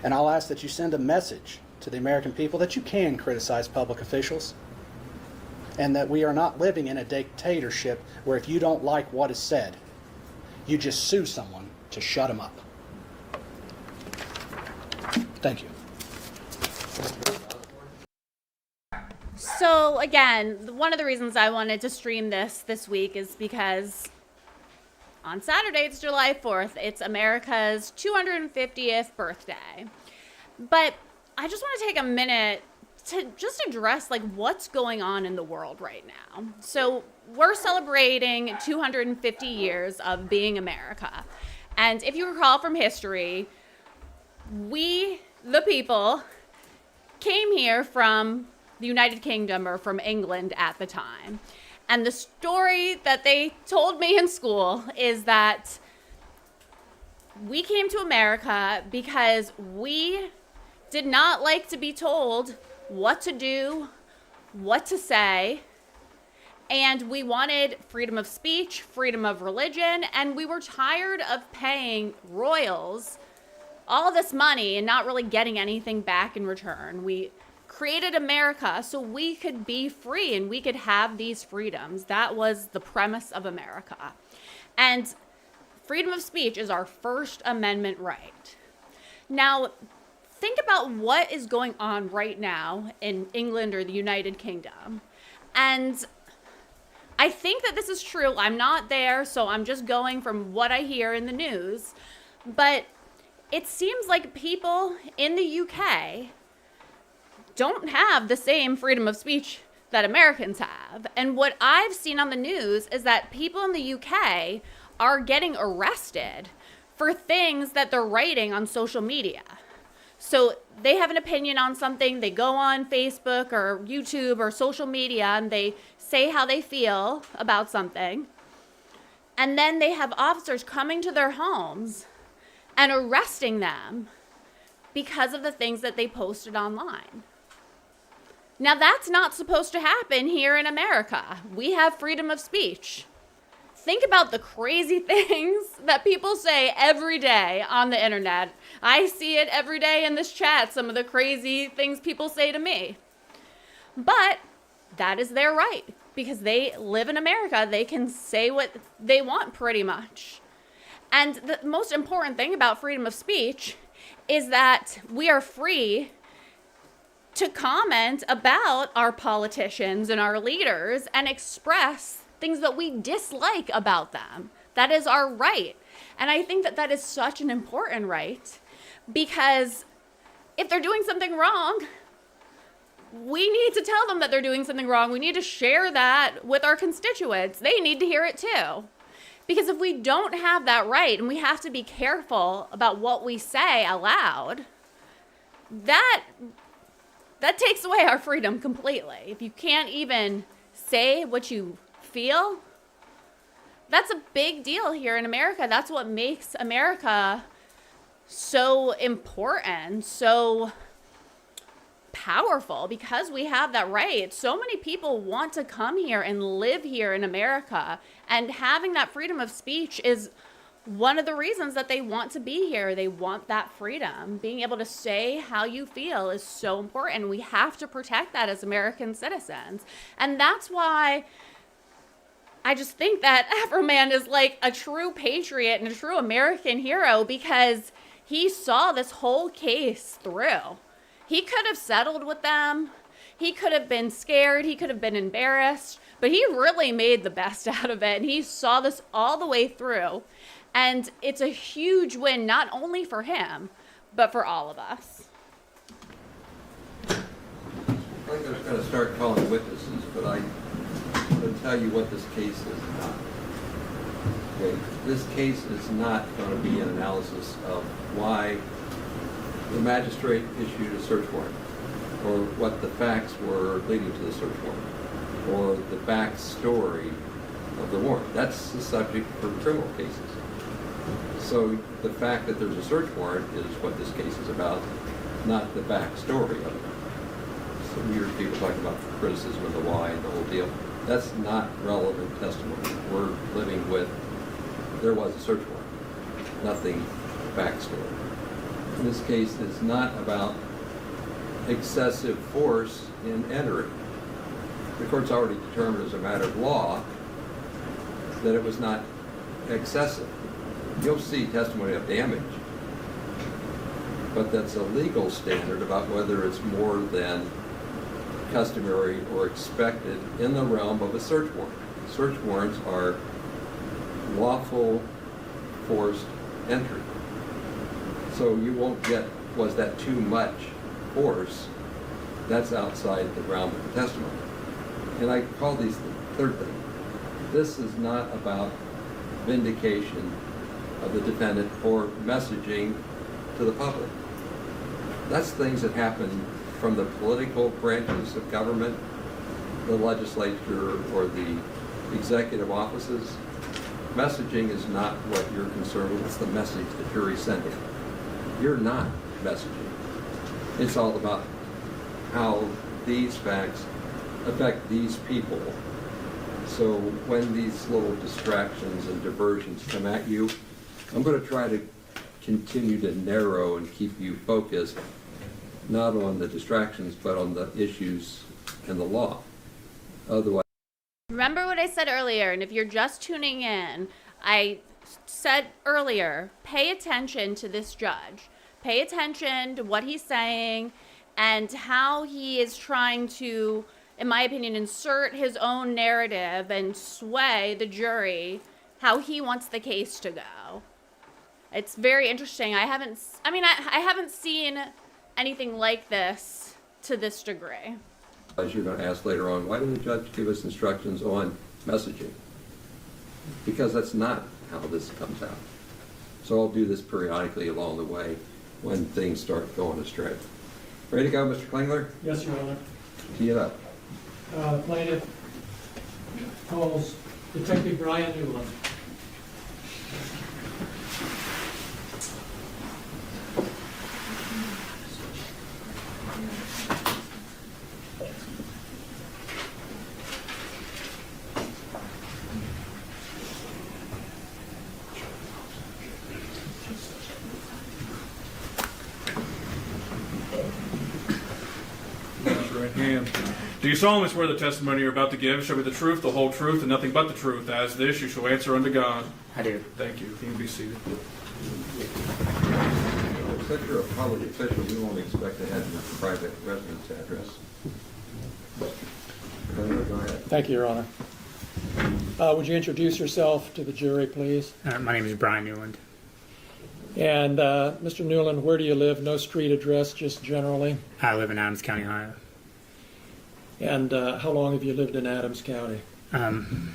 And I'll ask that you send a message to the American people that you can criticize public officials and that we are not living in a dictatorship where if you don't like what is said, you just sue someone to shut them up. Thank you. So again, one of the reasons I wanted to stream this week is because on Saturday, it's July 4th. It's America's 250th birthday. But I just want to take a minute to just address what's going on in the world right now. So we're celebrating 250 years of being America. And if you recall from history, we, the people, came here from the United Kingdom or from England at the time. And the story that they told me in school is that we came to America because we did not like to be told what to do, what to say, and we wanted freedom of speech, freedom of religion, and we were tired of paying royals all this money and not really getting anything back in return. We created America so we could be free and we could have these freedoms. That was the premise of America. And freedom of speech is our First Amendment right. Now, think about what is going on right now in England or the United Kingdom. And I think that this is true. I'm not there, so I'm just going from what I hear in the news. But it seems like people in the UK don't have the same freedom of speech that Americans have. And what I've seen on the news is that people in the UK are getting arrested for things that they're writing on social media. So they have an opinion on something, they go on Facebook or YouTube or social media and they say how they feel about something. And then they have officers coming to their homes and arresting them because of the things that they posted online. Now, that's not supposed to happen here in America. We have freedom of speech. Think about the crazy things that people say every day on the internet. I see it every day in this chat, some of the crazy things people say to me. But that is their right because they live in America. They can say what they want pretty much. And the most important thing about freedom of speech is that we are free to comment about our politicians and our leaders and express things that we dislike about them. That is our right. And I think that that is such an important right because if they're doing something wrong, we need to tell them that they're doing something wrong. We need to share that with our constituents. They need to hear it too. Because if we don't have that right and we have to be careful about what we say aloud, that takes away our freedom completely. If you can't even say what you feel, that's a big deal here in America. That's what makes America so important, so powerful, because we have that right. So many people want to come here and live here in America, and having that freedom of speech is one of the reasons that they want to be here. They want that freedom. Being able to say how you feel is so important. We have to protect that as American citizens. And that's why I just think that Afroman is like a true patriot and a true American hero, because he saw this whole case through. He could have settled with them. He could have been scared. He could have been embarrassed. But he really made the best out of it. And he saw this all the way through. And it's a huge win, not only for him, but for all of us. I think I was going to start calling witnesses, but I'm going to tell you what this case is not. Okay? This case is not going to be an analysis of why the magistrate issued a search warrant, or what the facts were leading to the search warrant, or the backstory of the warrant. That's the subject for criminal cases. So the fact that there's a search warrant is what this case is about, not the backstory of it. So we hear people talking about the criticism of the why and the whole deal. That's not relevant testimony. We're living with, there was a search warrant, nothing backstory. And this case is not about excessive force in entering. The court's already determined as a matter of law that it was not excessive. You'll see testimony of damage, but that's a legal standard about whether it's more than customary or expected in the realm of a search warrant. Search warrants are lawful forced entry. So you won't get, was that too much force? That's outside the realm of the testimony. And I call these the third thing. This is not about vindication of the defendant or messaging to the public. That's things that happen from the political branches of government, the legislature, or the executive offices. Messaging is not what you're concerned with. It's the message the jury's sending. You're not messaging. It's all about how these facts affect these people. So when these little distractions and diversions come at you, I'm going to try to continue to narrow and keep you focused, not on the distractions, but on the issues and the law. Otherwise, Remember what I said earlier, and if you're just tuning in, I said earlier, pay attention to this judge. Pay attention to what he's saying and how he is trying to, in my opinion, insert his own narrative and sway the jury how he wants the case to go. It's very interesting. I haven't seen anything like this to this degree. as you're going to ask later on, why didn't the judge give us instructions on messaging? Because that's not how this comes out. So I'll do this periodically along the way when things start going astray. Ready to go, Mr. Klingler? Yes, Your Honor. Tee it up. Plaintiff calls Detective Brian Newland. Raise your right hand. Do you solemnly swear the testimony you're about to give shall be the truth, the whole truth, and nothing but the truth? As this, you shall answer unto God. I do. Thank you. You can be seated. Since you're a public official, we won't expect to have your private residence address. Klingler, go ahead. Thank you, Your Honor. Would you introduce yourself to the jury, please? My name is Brian Newland. And Mr. Newland, where do you live? No street address, just generally. I live in Adams County, Ohio. And how long have you lived in Adams County? From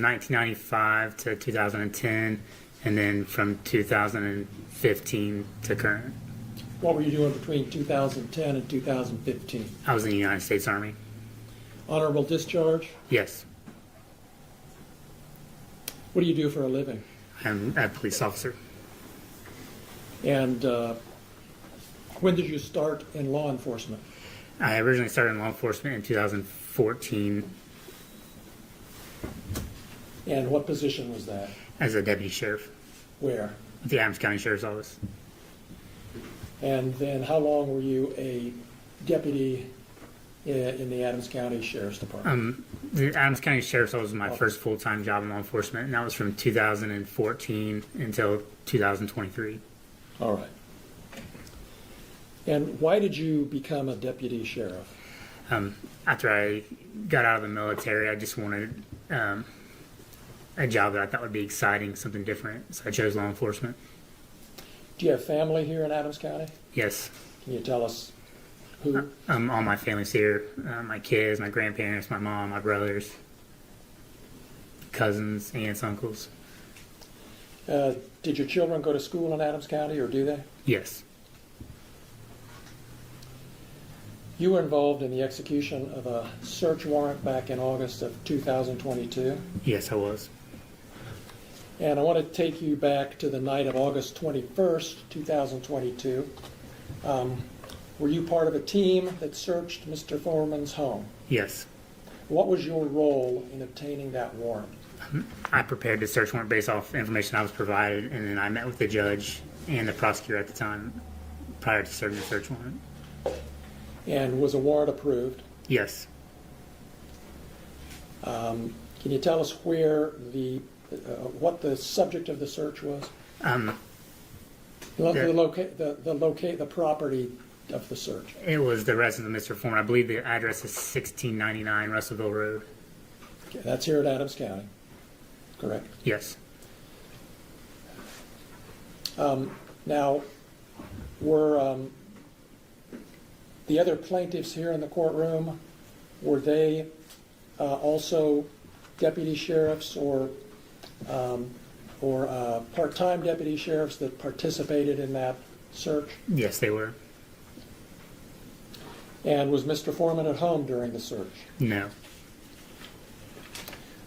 1995 to 2010, and then from 2015 to current. What were you doing between 2010 and 2015? I was in the United States Army. Honorable discharge? Yes, What do you do for a living? I'm a police officer. And when did you start in law enforcement? I originally started in law enforcement in 2014 And what position was that? as a deputy sheriff Where? at the Adams County Sheriff's Office. And then how long were you a deputy in the Adams County Sheriff's Department? The Adams County Sheriff's Office was my first full-time job in law enforcement, and that was from 2014 until 2023. All right. And why did you become a deputy sheriff? After I got out of the military, I just wanted a job that I thought would be exciting, something different. So I chose law enforcement. Do you have family here in Adams County? Yes. Can you tell us who? All my family's here. My kids, my grandparents, my mom, my brothers, cousins, aunts, uncles. Did your children go to school in Adams County, or do they? Yes. You were involved in the execution of a search warrant back in August of 2022. Yes, I was. And I want to take you back to the night of August 21st, 2022. Were you part of a team that searched Mr. Foreman's home? Yes. What was your role in obtaining that warrant? I prepared the search warrant based off information I was provided, and then I met with the judge and the prosecutor at the time prior to serving the search warrant. And was a warrant approved? Yes. Can you tell us where what the subject of the search was? The property of the search. It was the residence of Mr. Foreman. I believe the address is 1699 Russellville Road. Okay, that's here at Adams County, correct? Yes. Now, were the other plaintiffs here in the courtroom, were they also deputy sheriffs or part-time deputy sheriffs that participated in that search? Yes, they were. And was Mr. Foreman at home during the search? No.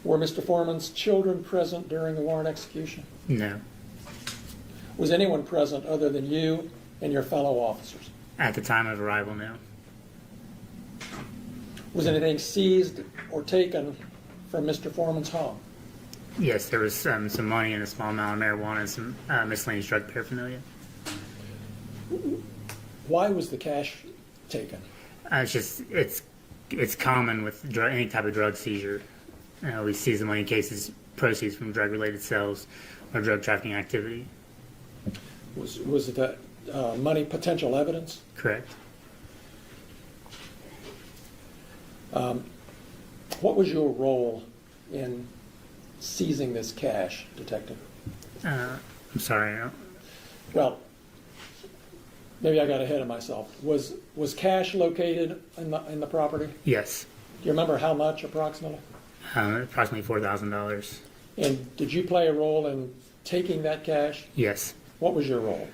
Were Mr. Foreman's children present during the warrant execution? No. Was anyone present other than you and your fellow officers? At the time of arrival, no. Was anything seized or taken from Mr. Foreman's home? Yes, there was some money and a small amount of marijuana and some miscellaneous drug paraphernalia. Why was the cash taken? It's common with any type of drug seizure. We seize the money in cases proceeds from drug-related sales or drug trafficking activity. Was the money potential evidence? Correct. What was your role in seizing this cash, Detective? I'm sorry. Well, maybe I got ahead of myself. Was cash located in the property? Yes. Do you remember how much approximately? Approximately $4,000. And did you play a role in taking that cash? Yes. What was your role?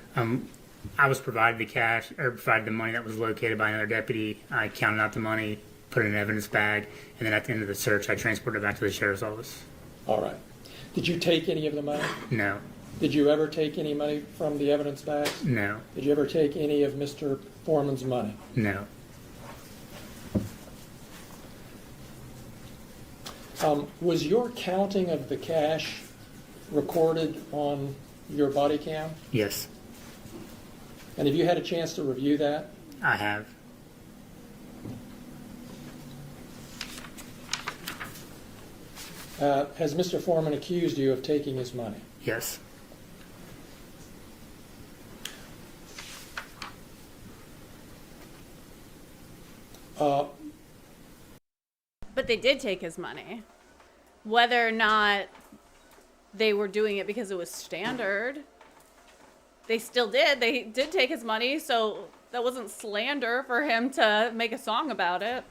I was provided the cash, or provided the money that was located by another deputy. I counted out the money, put it in an evidence bag, and then at the end of the search, I transported it back to the sheriff's office. All right. Did you take any of the money? No. Did you ever take any money from the evidence bags? No. Did you ever take any of Mr. Foreman's money? No. Was your counting of the cash recorded on your body cam? Yes. And have you had a chance to review that? I have. Has Mr. Foreman accused you of taking his money? Yes. But they did take his money. Whether or not they were doing it because it was standard, they still did. They did take his money, so that wasn't slander for him to make a song about it.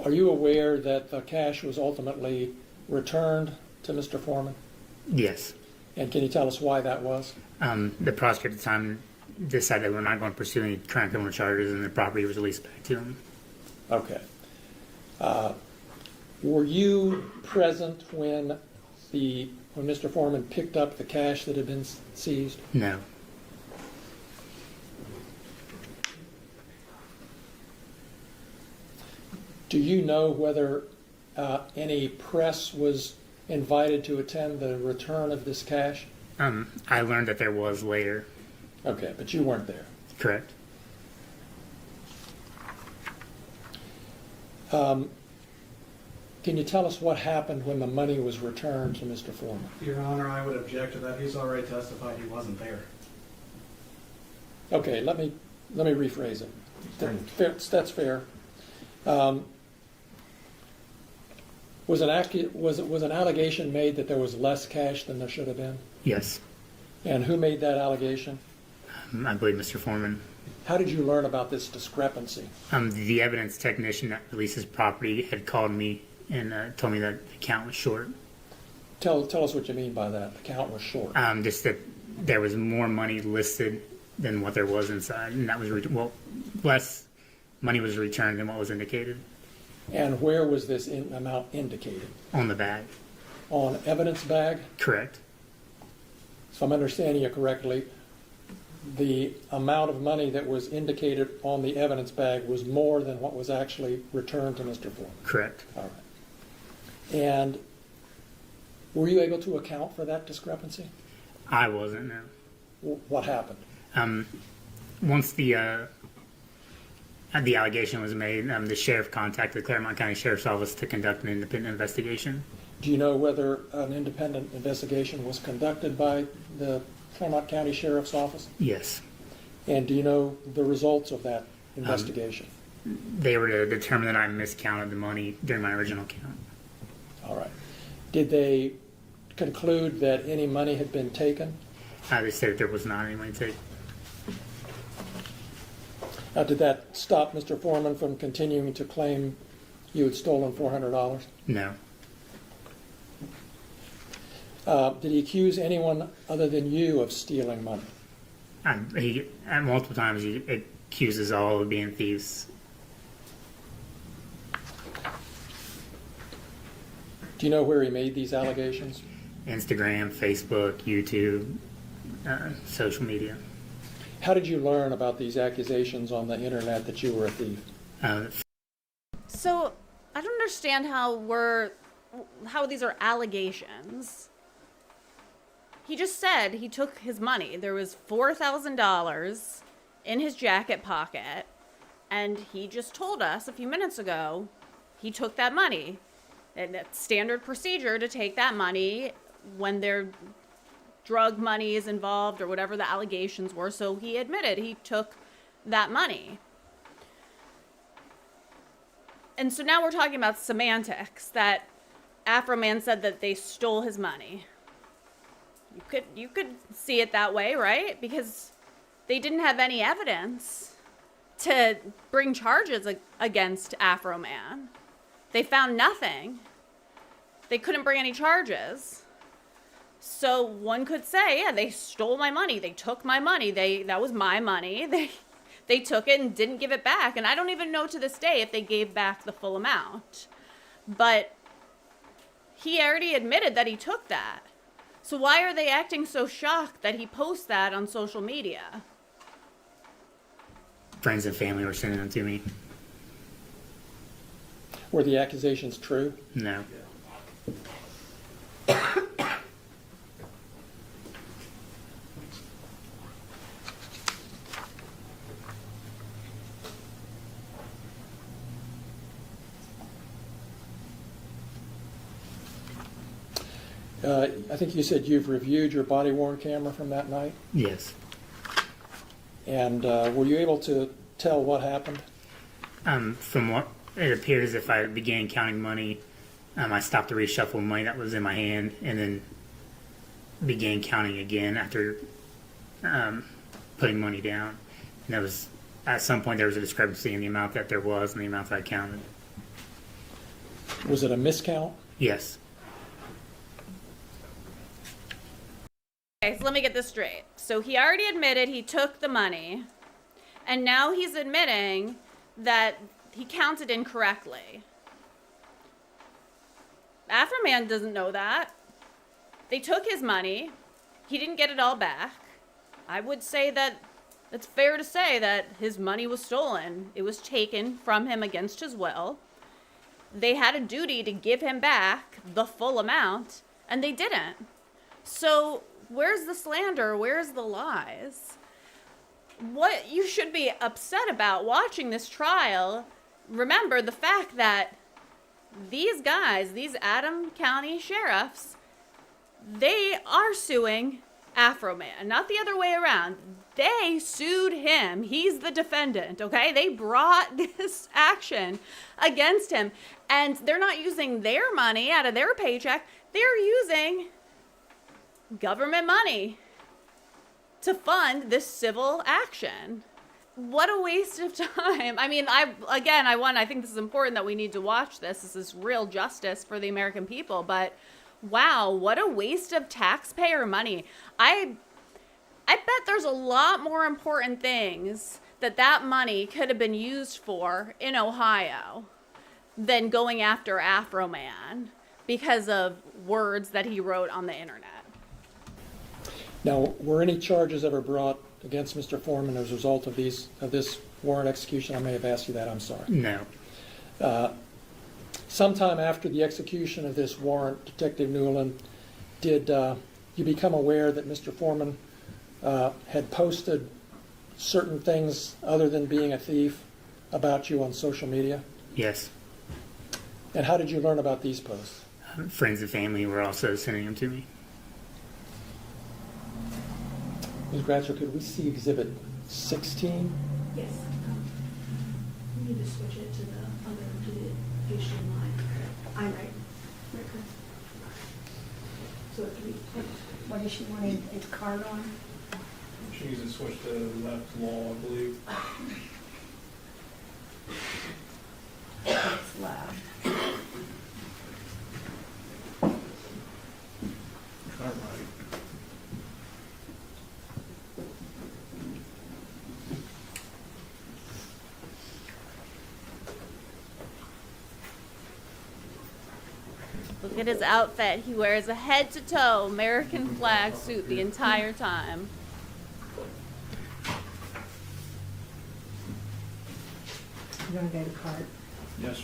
Are you aware that the cash was ultimately returned to Mr. Foreman? Yes. And can you tell us why that was? The prosecutor at the time decided that we're not going to pursue any current criminal charges, and the property was released back to him. Okay. Were you present when Mr. Foreman picked up the cash that had been seized? No. Do you know whether any press was invited to attend the return of this cash? I learned that there was later. Okay, but you weren't there. Correct. Can you tell us what happened when the money was returned to Mr. Foreman? Your Honor, I would object to that. He's already testified he wasn't there. Okay, let me rephrase it. That's fair. Was an allegation made that there was less cash than there should have been? Yes. And who made that allegation? I believe Mr. Foreman. How did you learn about this discrepancy? The evidence technician that releases property had called me and told me that the count was short. Tell us what you mean by that. The count was short. Just that there was more money listed than what there was inside, and that was less money was returned than what was indicated And where was this amount indicated? on the bag. On evidence bag? Correct. If I'm understanding you correctly, the amount of money that was indicated on the evidence bag was more than what was actually returned to Mr. Foreman. Correct. All right. And were you able to account for that discrepancy? I wasn't. No. What happened? Once the allegation was made, the sheriff contacted the Claremont County Sheriff's Office to conduct an independent investigation. Do you know whether an independent investigation was conducted by the Claremont County Sheriff's Office? Yes. And do you know the results of that investigation? They were to determine that I miscounted the money during my original count. All right. Did they conclude that any money had been taken? They said that there was not any money taken. Did that stop Mr. Foreman from continuing to claim you had stolen $400? No. Did he accuse anyone other than you of stealing money? He, at multiple times, he accuses all of being thieves. Do you know where he made these allegations? Instagram, Facebook, YouTube, social media. How did you learn about these accusations on the internet that you were a thief? So I don't understand how these are allegations. He just said he took his money. There was $4,000 in his jacket pocket, and he just told us a few minutes ago he took that money. And it's standard procedure to take that money when their drug money is involved or whatever the allegations were. So he admitted he took that money. And so now we're talking about semantics, that Afroman said that they stole his money. You could see it that way, right? Because they didn't have any evidence to bring charges against Afroman. They found nothing. they couldn't bring any charges. So one could say, yeah, they stole my money. They took my money. That was my money. They took it and didn't give it back. And I don't even know to this day if they gave back the full amount. But he already admitted that he took that. So why are they acting so shocked that he posts that on social media? Friends and family were sending them to me. Were the accusations true? No. I think you said you've reviewed your body-worn camera from that night. Yes. And were you able to tell what happened? From what it appeared as if I began counting money, I stopped the reshuffle money that was in my hand, and then began counting again after putting money down. And that was at some point there was a discrepancy in the amount that there was and the amount that I counted. Was it a miscount? Yes. Okay, so let me get this straight. So he already admitted he took the money, and now he's admitting that he counted incorrectly. Afroman doesn't know that. They took his money. He didn't get it all back. I would say that it's fair to say that his money was stolen. It was taken from him against his will. They had a duty to give him back the full amount, and they didn't. So where's the slander? Where's the lies? What you should be upset about watching this trial, remember the fact that these guys, these Adams County sheriffs, they are suing Afroman, not the other way around. They sued him. He's the defendant, okay? They brought this action against him, and they're not using their money out of their paycheck. They're using government money to fund this civil action. What a waste of time. I mean, I think this is important that we need to watch this. This is real justice for the American people, but wow, what a waste of taxpayer money. I bet there's a lot more important things that money could have been used for in Ohio than going after Afroman because of words that he wrote on the internet. Now, were any charges ever brought against Mr. Foreman as a result of this warrant execution? I may have asked you that, I'm sorry. No. Sometime after the execution of this warrant, Detective Newland, did you become aware that Mr. Foreman had posted certain things other than being a thief about you on social media? Yes. And how did you learn about these posts? Friends and family were also sending them to me. Ms. Gratzer, could we see Exhibit 16? Yes. We need to switch it to the HDMI. I'm right. Okay. So it can be. What is she wanting its card on? She needs to switch to left law, I believe. It's loud. All right. Look at his outfit. He wears a head-to-toe American flag suit the entire time. You want to go to card? Yes.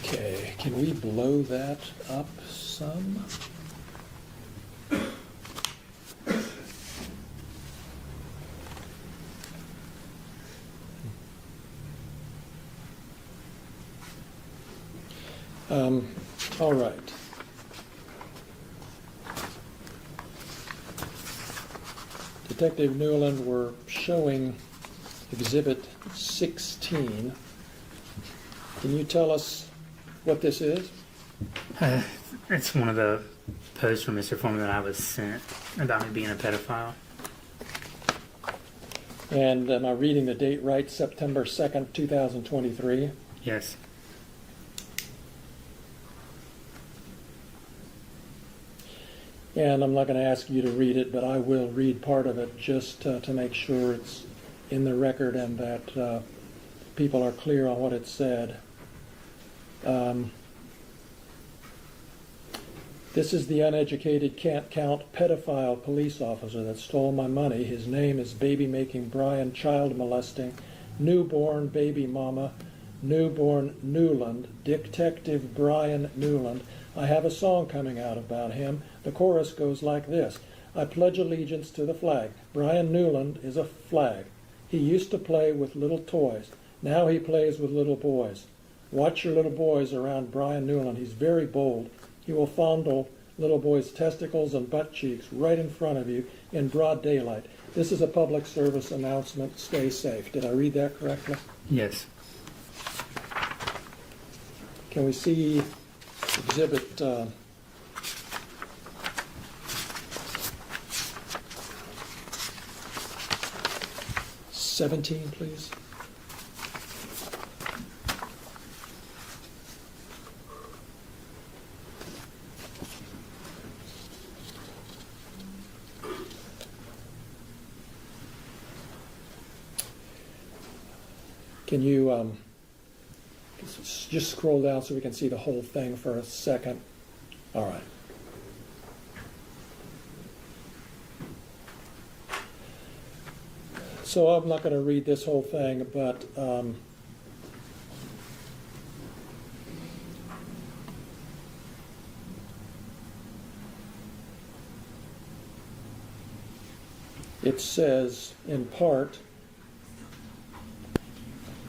Okay, can we blow that up some? All right. Detective Newland, we're showing Exhibit 16. Can you tell us what this is? It's one of the posts from Mr. Foreman that I was sent about me being a pedophile. And am I reading the date right? September 2nd, 2023? Yes. And I'm not going to ask you to read it, but I will read part of it just to make sure it's in the record and that people are clear on what it said. This is the uneducated can't count pedophile police officer that stole my money. His name is baby-making Brian, child molesting, newborn baby mama, newborn Newland, Detective Brian Newland. I have a song coming out about him. The chorus goes like this. I pledge allegiance to the flag. Brian Newland is a flag. He used to play with little toys. Now he plays with little boys. Watch your little boys around Brian Newland. He's very bold. He will fondle little boys' testicles and butt cheeks right in front of you in broad daylight. This is a public service announcement. Stay safe. Did I read that correctly? Yes. Can we see Exhibit 17, please? Can you just scroll down so we can see the whole thing for a second? All right. So I'm not going to read this whole thing, but it says, in part,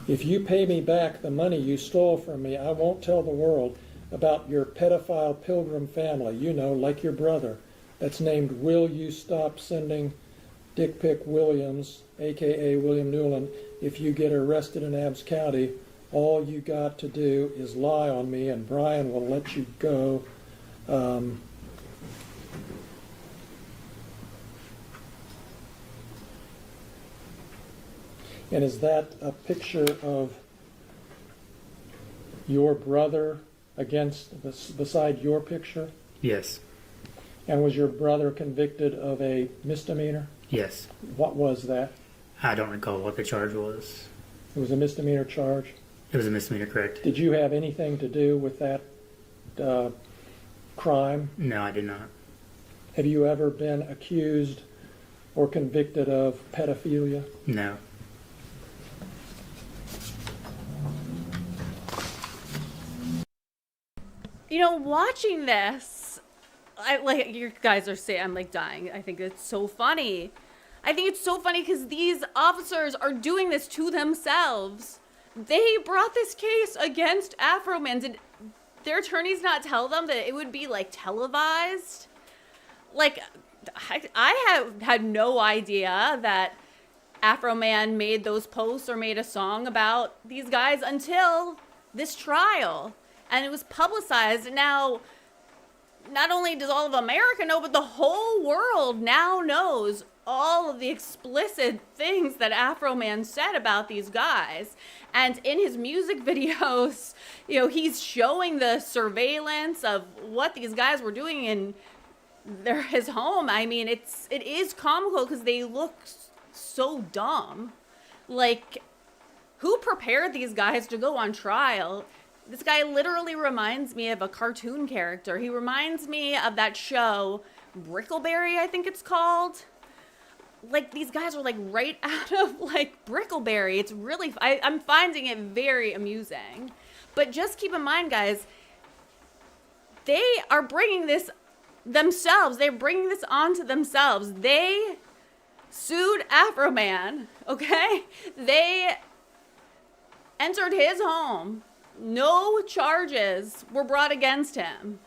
if you pay me back the money you stole from me, I won't tell the world about your pedophile pilgrim family, you know, like your brother, that's named Will You Stop Sending Dick Pic Williams, a.k.a. William Newland. If you get arrested in Abbs County, all you got to do is lie on me and Brian will let you go. And is that a picture of your brother beside your picture? Yes. And was your brother convicted of a misdemeanor? Yes. What was that? I don't recall what the charge was. It was a misdemeanor charge? It was a misdemeanor, correct? Did you have anything to do with that crime? No, I did not. Have you ever been accused or convicted of pedophilia? No. You know, watching this, like you guys are saying, I'm like dying. I think it's so funny. I think it's so funny because these officers are doing this to themselves. They brought this case against Afroman. Did their attorneys not tell them that it would be like televised? Like, I have had no idea that Afroman made those posts or made a song about these guys until this trial. And it was publicized. Now, not only does all of America know, but the whole world now knows all of the explicit things that Afroman said about these guys. And in his music videos, you know, he's showing the surveillance of what these guys were doing in his home. I mean, it is comical because they look so dumb. Like, who prepared these guys to go on trial? This guy literally reminds me of a cartoon character. He reminds me of that show, Brickleberry, I think it's called. Like, these guys are like right out of like Brickleberry. It's really, I'm finding it very amusing. But just keep in mind, guys, they are bringing this themselves. They're bringing this onto themselves. They sued Afroman, okay? They entered his home no charges were brought against him.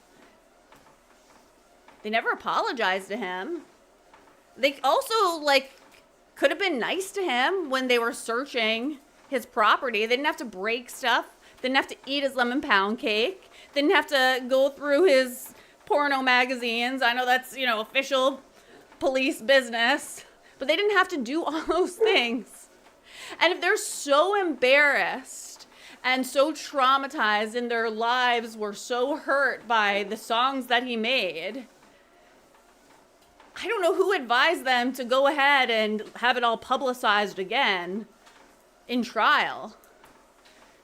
They never apologized to him. They also, like, could have been nice to him when they were searching his property. They didn't have to break stuff. They didn't have to eat his lemon pound cake. They didn't have to go through his porno magazines. I know that's, official police business. But they didn't have to do all those things. And if they're so embarrassed and so traumatized and their lives were so hurt by the songs that he made, I don't know who advised them to go ahead and have it all publicized again in trial.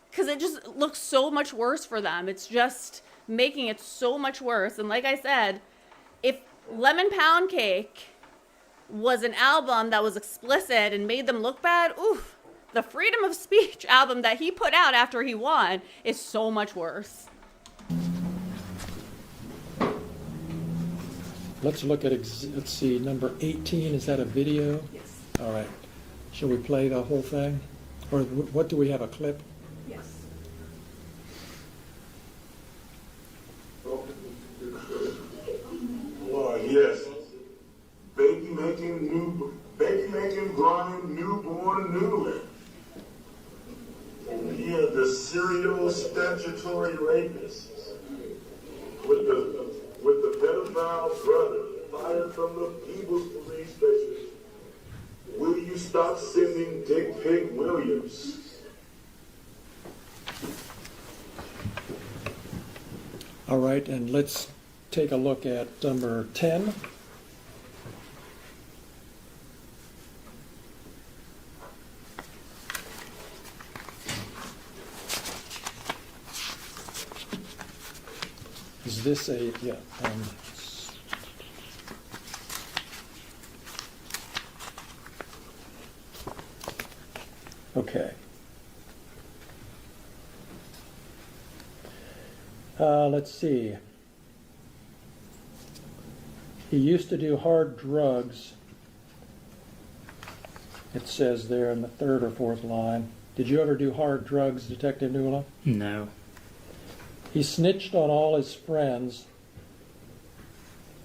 Because it just looks so much worse for them. It's just making it so much worse. And like I said, if Lemon Pound Cake was an album that was explicit and made them look bad, oof, the Freedom of Speech album that he put out after he won is so much worse. Let's look at, let's see, number 18. Is that a video? Yes. All right. Shall we play the whole thing? Or what, do we have a clip? Yes. Oh, yes. Baby making Brian newborn Newland. Yeah, the serial statutory rapist with the pedophile brother fired from the People's Police Station. Will you stop sending Dick Pig Williams? All right, and let's take a look at number 10. Is this a, yeah, okay. Let's see. He used to do hard drugs. It says there in the third or fourth line. Did you ever do hard drugs, Detective Newland? No. He snitched on all his friends.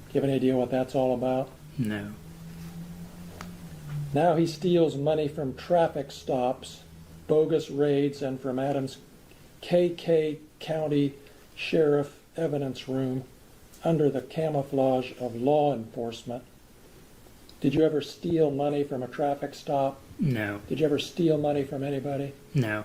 Do you have any idea what that's all about? No. Now he steals money from traffic stops, bogus raids, and from Adams KK County Sheriff Evidence Room under the camouflage of law enforcement. Did you ever steal money from a traffic stop? No. Did you ever steal money from anybody? No.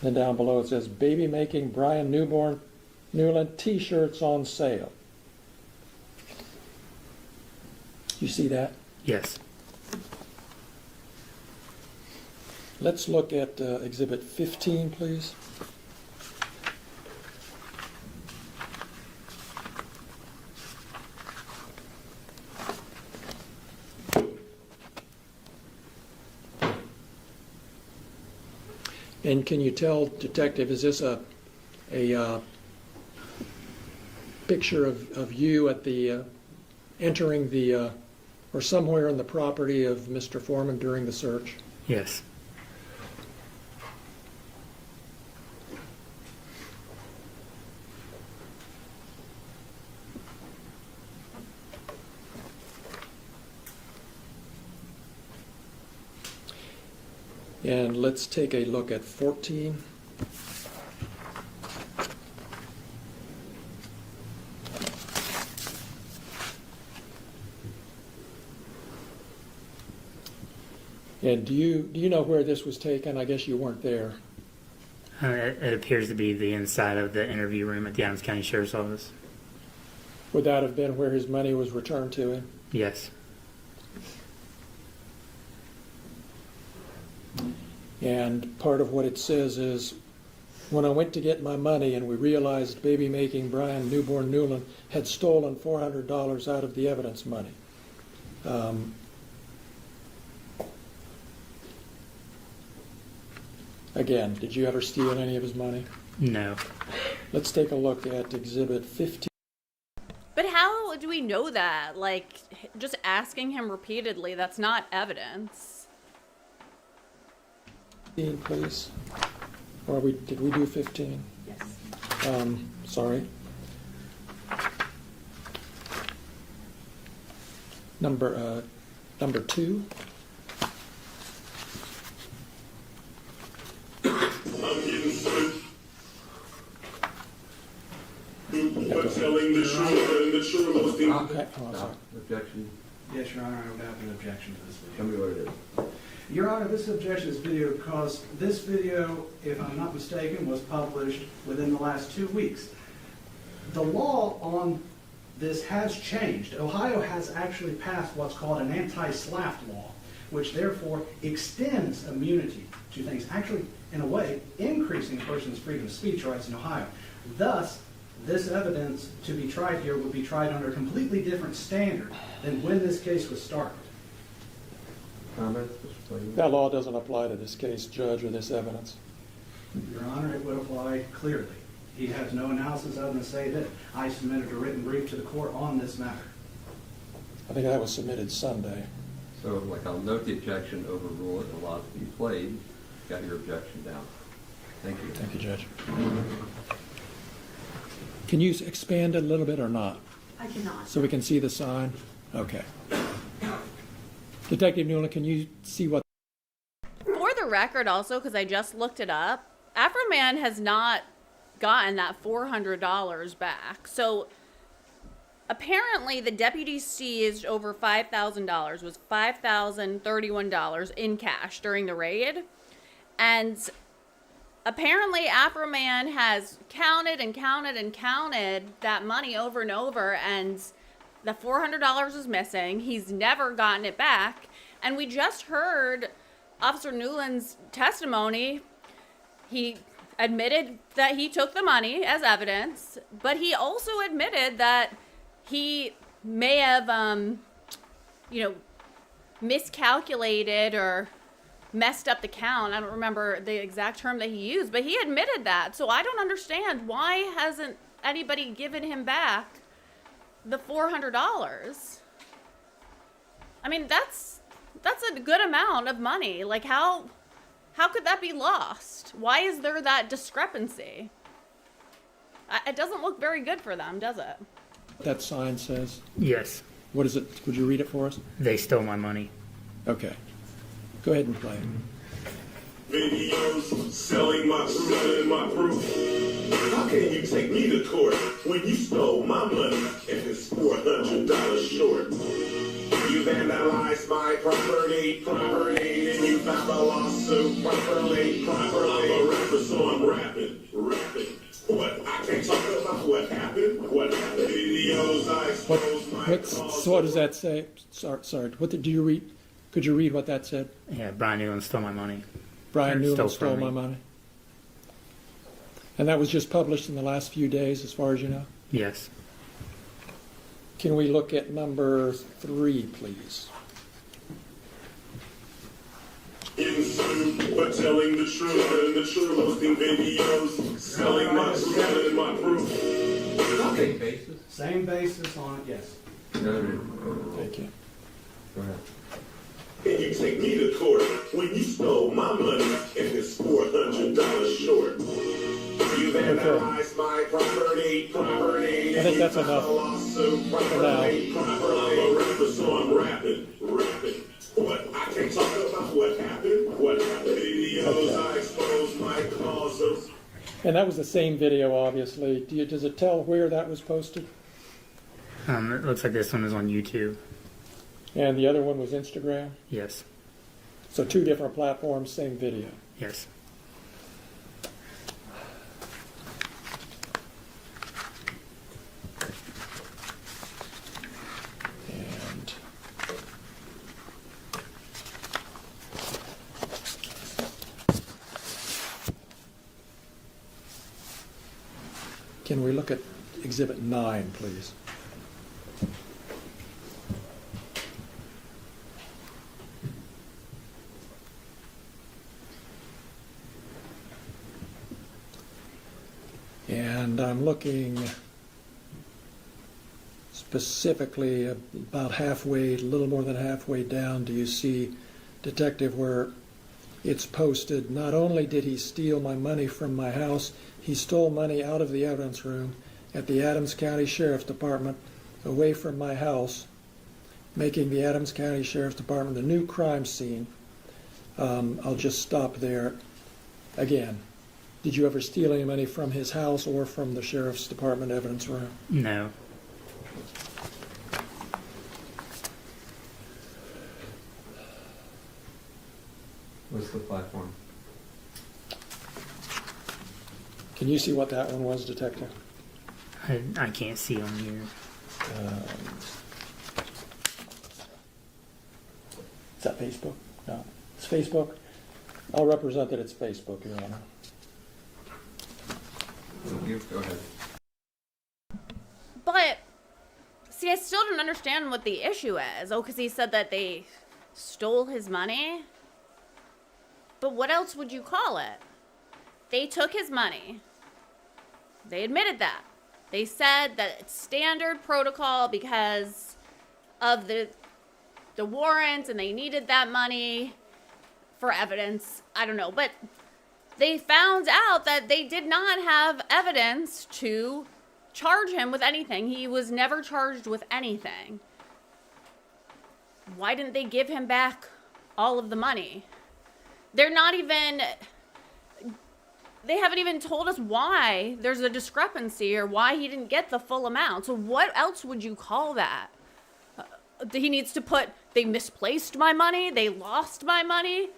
Then down below it says, baby making Brian Newland t-shirts on sale. You see that? Yes. Let's look at Exhibit 15, please. And can you tell, Detective, is this a picture of you at the entering the or somewhere in the property of Mr. Foreman during the search? Yes. And let's take a look at 14. And do you know where this was taken? I guess you weren't there. It appears to be the inside of the interview room at the Adams County Sheriff's Office. Would that have been where his money was returned to him? Yes. And part of what it says is, when I went to get my money and we realized baby-making Brian Newborn Newland had stolen $400 out of the evidence money. Again, did you ever steal any of his money? No. Let's take a look at Exhibit 15. But how do we we know that? Like, just asking him repeatedly, that's not evidence. 15, please. Or did we do 15? Yes. Sorry. Number 2. I'm getting sued for telling the truth and the truth. Okay. Oh, I'm sorry. Objection. Yes, Your Honor, I would have an objection to this Tell video. me what it is. Your Honor, this objection is video because this video, if I'm not mistaken, was published within the last 2 weeks. The law on this has changed. Ohio has actually passed what's called an anti-SLAPP law, which therefore extends immunity to things, actually, in a way, increasing a person's freedom of speech rights in Ohio. Thus, this evidence to be tried here would be tried under a completely different standard than when this case was started. Comments, Mr. Clayton? That law doesn't apply to this case, Judge, or this evidence. Your Honor, it would apply clearly. He has no analysis other than say that I submitted a written brief to the court on this matter. I think that was submitted Sunday. So, like, I'll note the objection, overrule it, and allow it to be played. Got your objection down. Thank you. Thank you, Judge. Can you expand it a little bit or not? I cannot. So we can see the sign? Okay. Detective Newland, can you see what? For the record, also, because I just looked it up, Afroman has not gotten that $400 back. So apparently, the deputy seized over $5,000, was $5,031 in cash during the raid. And apparently, Afroman has counted and counted and counted that money over and over, and the $400 is missing. He's never gotten it back. And we just heard Officer Newland's testimony. He admitted that he took the money as evidence, but he also admitted that he may have, miscalculated or messed up the count. I don't remember the exact term that he used, but he admitted that. So I don't understand, why hasn't anybody given him back the $400? I mean, that's a good amount of money. Like, how could that be lost? Why is there that discrepancy? It doesn't look very good for them, does it? That sign says? Yes, What is it? Would you read it for us? they stole my money. Okay. Go ahead and play it. Videos selling my truth and my proof. How can you take me to court when you stole my money and it's $400 short? You vandalized my property, and you filed a lawsuit properly. I'm a rapper, so I'm rapping. What? I can't talk about what happened. Videos I expose my cause. So what does that say? Sorry. What did you read? Could you read what that said? Yeah, Brian Newland stole my money. Brian Or Newland stole from stole my me. money. And that was just published in the last few days, as far as you know? Yes. Can we look at number 3, please? Getting sued for telling the truth and the truth. Posting videos, selling my truth and my proof. Same basis? Same basis on it, yes. Noted. Thank you. Go ahead. Can you take me to court when you stole my money and it's $400 short? You vandalized my property, I think that's enough for now. I'm a rapper, so I'm rapping. What? I can't talk about what happened. Videos I expose my cause. And that was the same video, obviously. Does it tell where that was posted? It looks like this one is on YouTube. And the other one was Instagram? Yes. So 2 different platforms, same video. Yes. And can we look at Exhibit 9, please? And I'm looking specifically about halfway, a little more than halfway down, do you see, Detective, where it's posted, not only did he steal my money from my house, he stole money out of the evidence room at the Adams County Sheriff's Department away from my house, making the Adams County Sheriff's Department the new crime scene. I'll just stop there. Again, did you ever steal any money from his house or from the Sheriff's Department evidence room? No. What's the platform? Can you see what that one was, Detective? I can't see on here. Is that Facebook? No. It's Facebook? I'll represent that it's Facebook, Your Honor. Thank you. Go ahead. But, see, I still don't understand what the issue is. Oh, because he said that they stole his money? But what else would you call it? They took his money. They admitted that. They said that it's standard protocol because of the warrant and they needed that money for evidence. I don't know. But they found out that they did not have evidence to charge him with anything. He was never charged with anything. Why didn't they give him back all of the money? They're not even... They haven't even told us why there's a discrepancy or why he didn't get the full amount. So what else would you call that? He needs to put, they misplaced my money, they lost my money.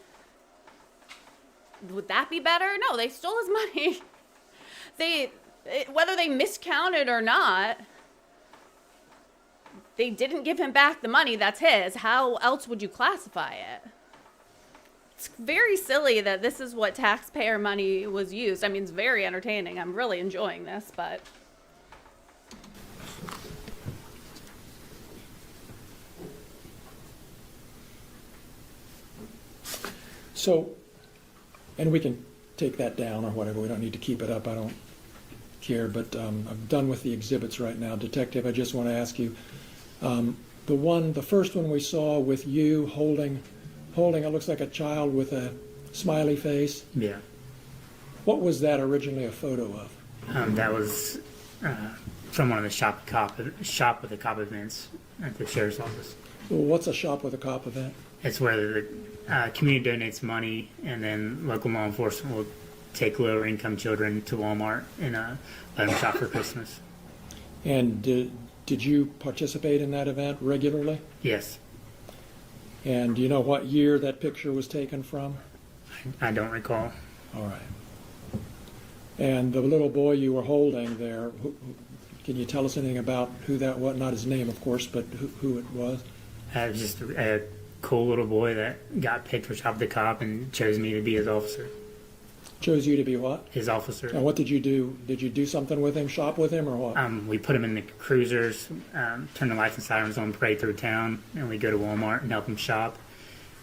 Would that be better? No, they stole his money. Whether they miscounted or not, they didn't give him back the money that's his. How else would you classify it? It's very silly that this is what taxpayer money was used. I mean, it's very entertaining. I'm really enjoying this, but... So, and we can take that down or whatever. We don't need to keep it up. I don't care, but I'm done with the exhibits right now. Detective, I just want to ask you, the first one we saw with you holding, it looks like a child with a smiley face. Yeah. What was that originally a photo of? That was from one of the shop with a cop events at the sheriff's office. Well, what's a shop with a cop event? It's where the community donates money, and then local law enforcement will take lower income children to Walmart and let them shop for Christmas. And did you participate in that event regularly? Yes. And do you know what year that picture was taken from? I don't recall. All right. And the little boy you were holding there, can you tell us anything about who that was? Not his name, of course, but who it was? It was just a cool little boy that got picked for Shop the Cop and chose me to be his officer. Chose you to be what? His officer. And what did you do? Did you do something with him, shop with him, or what? We put him in the cruisers, turn the lights and sirens on, parade through town, and we go to Walmart and help him shop.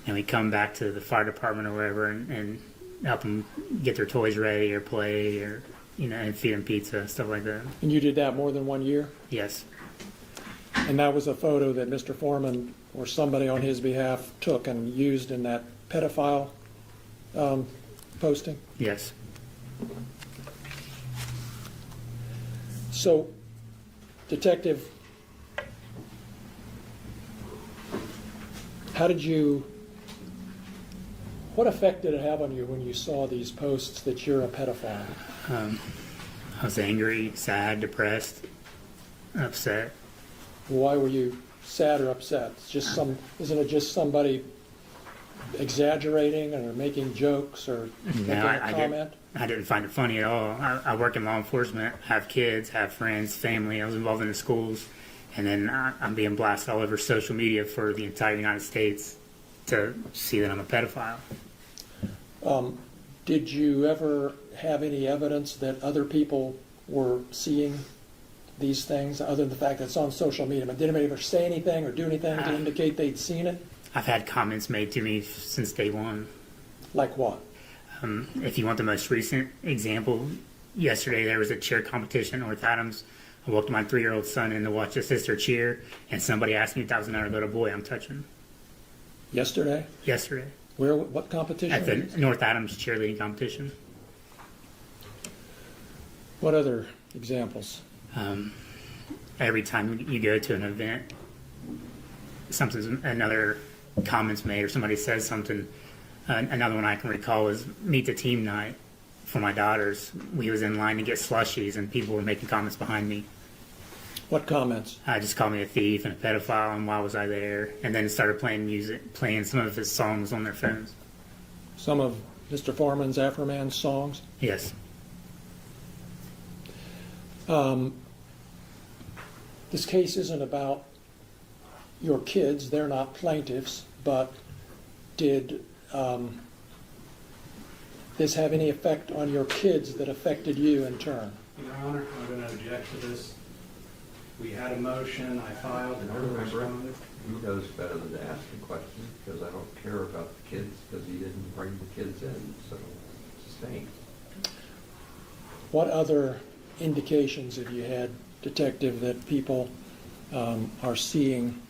And we come back to the fire department or wherever and help them get their toys ready or play or, and feed them pizza, stuff like that. And you did that more than 1 year? Yes. And that was a photo that Mr. Foreman or somebody on his behalf took and used in that pedophile posting? Yes. So, Detective, what effect did it have on you when you saw these posts that you're a pedophile? I was angry, sad, depressed, upset. Why were you sad or upset? Isn't it just somebody exaggerating or making jokes or making a comment? I didn't find it funny at all. I work in law enforcement, have kids, have friends, family. I was involved in the schools. And then I'm being blasted all over social media for the entire United States to see that I'm a pedophile. Did you ever have any evidence that other people were seeing these things, other than the fact that it's on social media? But did anybody ever say anything or do anything to indicate they'd seen it? I've had comments made to me since day one. Like what? If you want the most recent example, yesterday there was a cheer competition at North Adams. I walked my 3-year-old son in to watch his sister cheer, and somebody asked me if that was another little boy I'm touching. Yesterday? Yesterday. Where? What competition? At the North Adams cheerleading competition. What other examples? Every time you go to an event, another comment's made or somebody says something. Another one I can recall was meet the team night for my daughters. We was in line to get slushies, and people were making comments behind me. What comments? Just called me a thief and a pedophile, and why was I there? And then started playing some of his songs on their phones. Some of Mr. Foreman's Afroman songs? Yes. This case isn't about your kids. They're not plaintiffs, but did this have any effect on your kids that affected you in turn? Your Honor, I'm going to object to this. We had a motion, I filed, and never responded. He knows better than to ask a question, because I don't care about the kids, because he didn't bring the kids in, so sustained. What other indications have you had, Detective, that people are seeing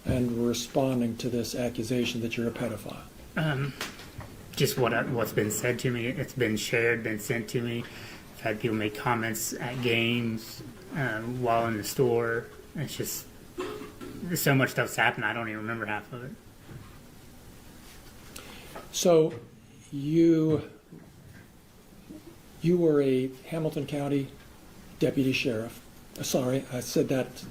and responding to this accusation that you're a pedophile? Just what's been said to me. It's been shared, been sent to me. I've had people make comments at games, while in the store. It's just, there's so much stuff's happened, I don't even remember half of it. So you were a Hamilton County deputy sheriff. Sorry, I said that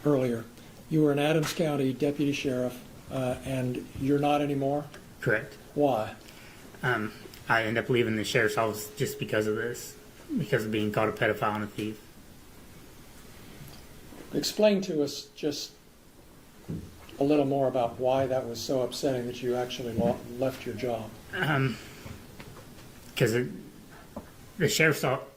earlier. You were an Adams County deputy sheriff, and you're not anymore? Correct. Why? I ended up leaving the sheriff's office just because of this, because of being called a pedophile and a thief. Explain to us just a little more about why that was so upsetting that you actually left your job. Because the sheriff's office,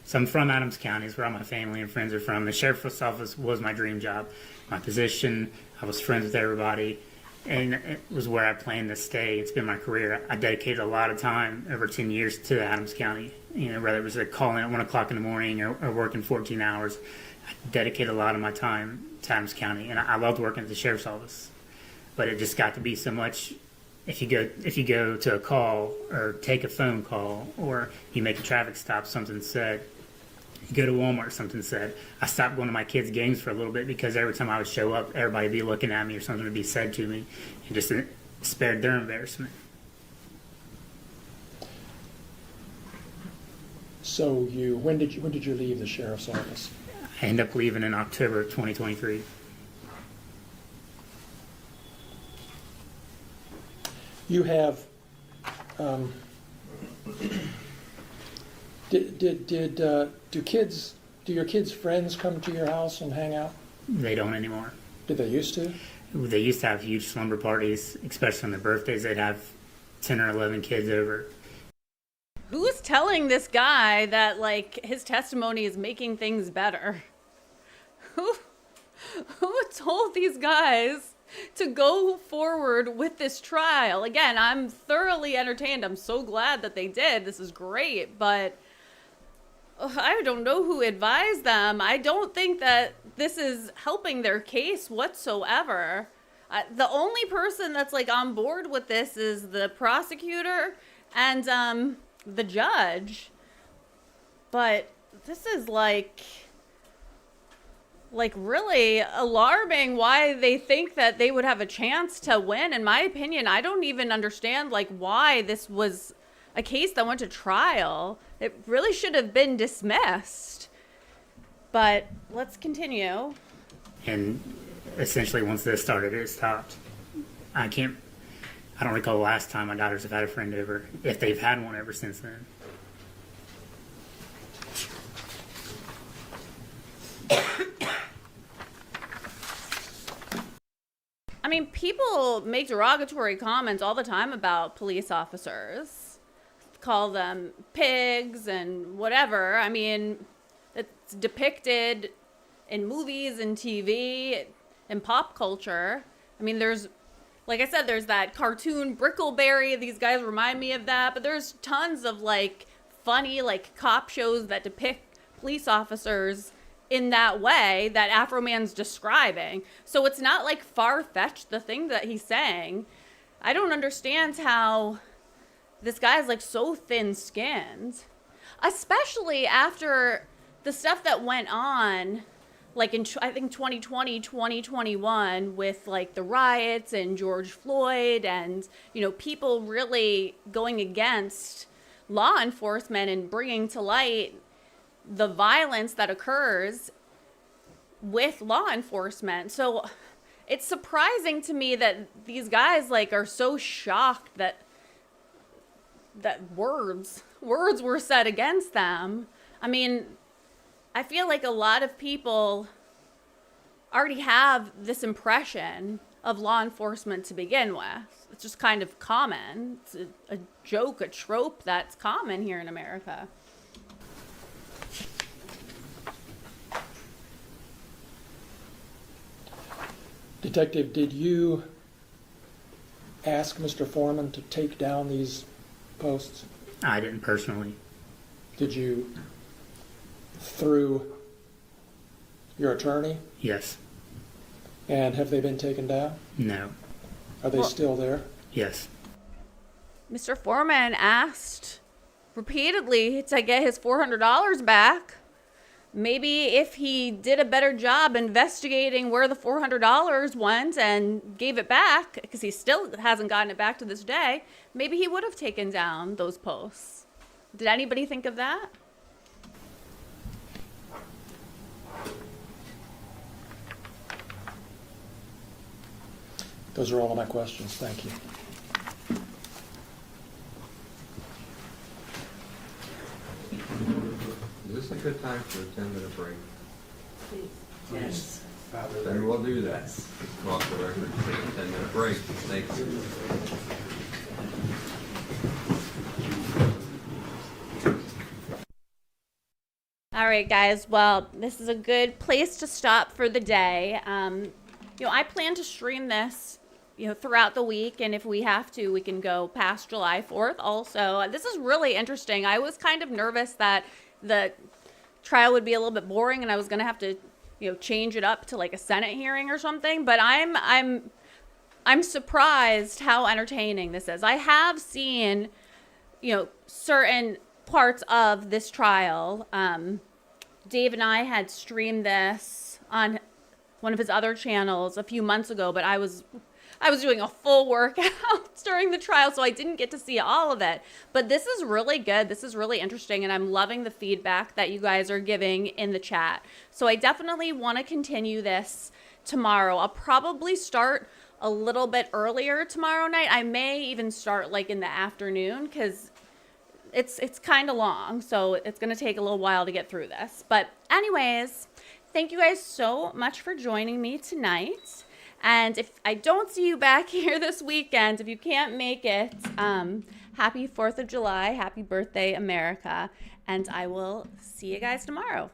so I'm from Adams County, is where all my family and friends are from. The sheriff's office was my dream job, my position. I was friends with everybody, and it was where I planned to stay. It's been my career. I dedicated a lot of time, over 10 years, to Adams County. You know, whether it was a call in at 1 o'clock in the morning or working 14 hours, I dedicated a lot of my time to Adams County, and I loved working at the sheriff's office. But it just got to be so much. If you go to a call or take a phone call or you make a traffic stop, something said. You go to Walmart, something said. I stopped going to my kids' games for a little bit because every time I would show up, everybody would be looking at me or something would be said to me, and just spared their embarrassment. So when did you leave the sheriff's office? I ended up leaving in October 2023. You have do your kids' friends come to your house and hang out? They don't anymore. Did they used to? They used to have huge slumber parties, especially on their birthdays. They'd have 10 or 11 kids over. Who's telling this guy that, like, his testimony is making things better? Who told these guys to go forward with this trial? Again, I'm thoroughly entertained. I'm so glad that they did. This is great, but I don't know who advised them. I don't think that this is helping their case whatsoever. The only person that's, like, on board with this is the prosecutor and the judge. But this is like really alarming why they think that they would have a chance to win. In my opinion, I don't even understand, like, why this was a case that went to trial. It really should have been dismissed. But let's continue. And essentially, once this started, it stopped. I don't recall the last time my daughters have had a friend over, if they've had one ever since then. I mean, people make derogatory comments all the time about police officers. Call them pigs and whatever. I mean, it's depicted in movies and TV and pop culture. I mean, like I said, there's that cartoon Brickleberry. These guys remind me of that. But there's tons of, like, funny, like, cop shows that depict police officers in that way that Afroman's describing. So it's not like far-fetched, the thing that he's saying. I don't understand how this guy's like so thin-skinned, especially after the stuff that went on, like in, I think 2020, 2021 with like the riots and George Floyd and, you know, people really going against law enforcement and bringing to light the violence that occurs with law enforcement. So it's surprising to me that these guys like are so shocked that words were said against them. I mean, I feel like a lot of people already have this impression of law enforcement to begin with. It's just kind of common. It's a joke, a trope that's common here in America. Detective, did you ask Mr. Foreman to take down these posts? I didn't personally. Did you, through your attorney? Yes. And have they been taken down? No. Are they still there? Yes. Mr. Foreman asked repeatedly to get his $400 back. Maybe if he did a better job investigating where the $400 went and gave it back, because he still hasn't gotten it back to this day, maybe he would have taken down those posts. Did anybody think of that? Those are all of my questions. Thank you. Is this a good time for a 10-minute break? Yes. Then we'll do that. Go off the record, take a 10-minute break. Thank you. All right, guys. Well, this is a good place to stop for the day. You know, I plan to stream this, you know, throughout the week, and if we have to, we can go past July 4th also. This is really interesting. I was kind of nervous that the trial would be a little bit boring and I was going to have to, you know, change it up to like a Senate hearing or something, but I'm surprised how entertaining this is. I have seen, you know, certain parts of this trial. Dave and I had streamed this on one of his other channels a few months ago, but I was doing a full workout during the trial, so I didn't get to see all of it. But this is really good. This is really interesting, and I'm loving the feedback that you guys are giving in the chat. So I definitely want to continue this tomorrow. I'll probably start a little bit earlier tomorrow night. I may even start like in the afternoon because it's kind of long, so it's going to take a little while to get through this. But anyways, thank you guys so much for joining me tonight. And if I don't see you back here this weekend, if you can't make it, happy 4th of July, happy birthday, America. And I will see you guys tomorrow.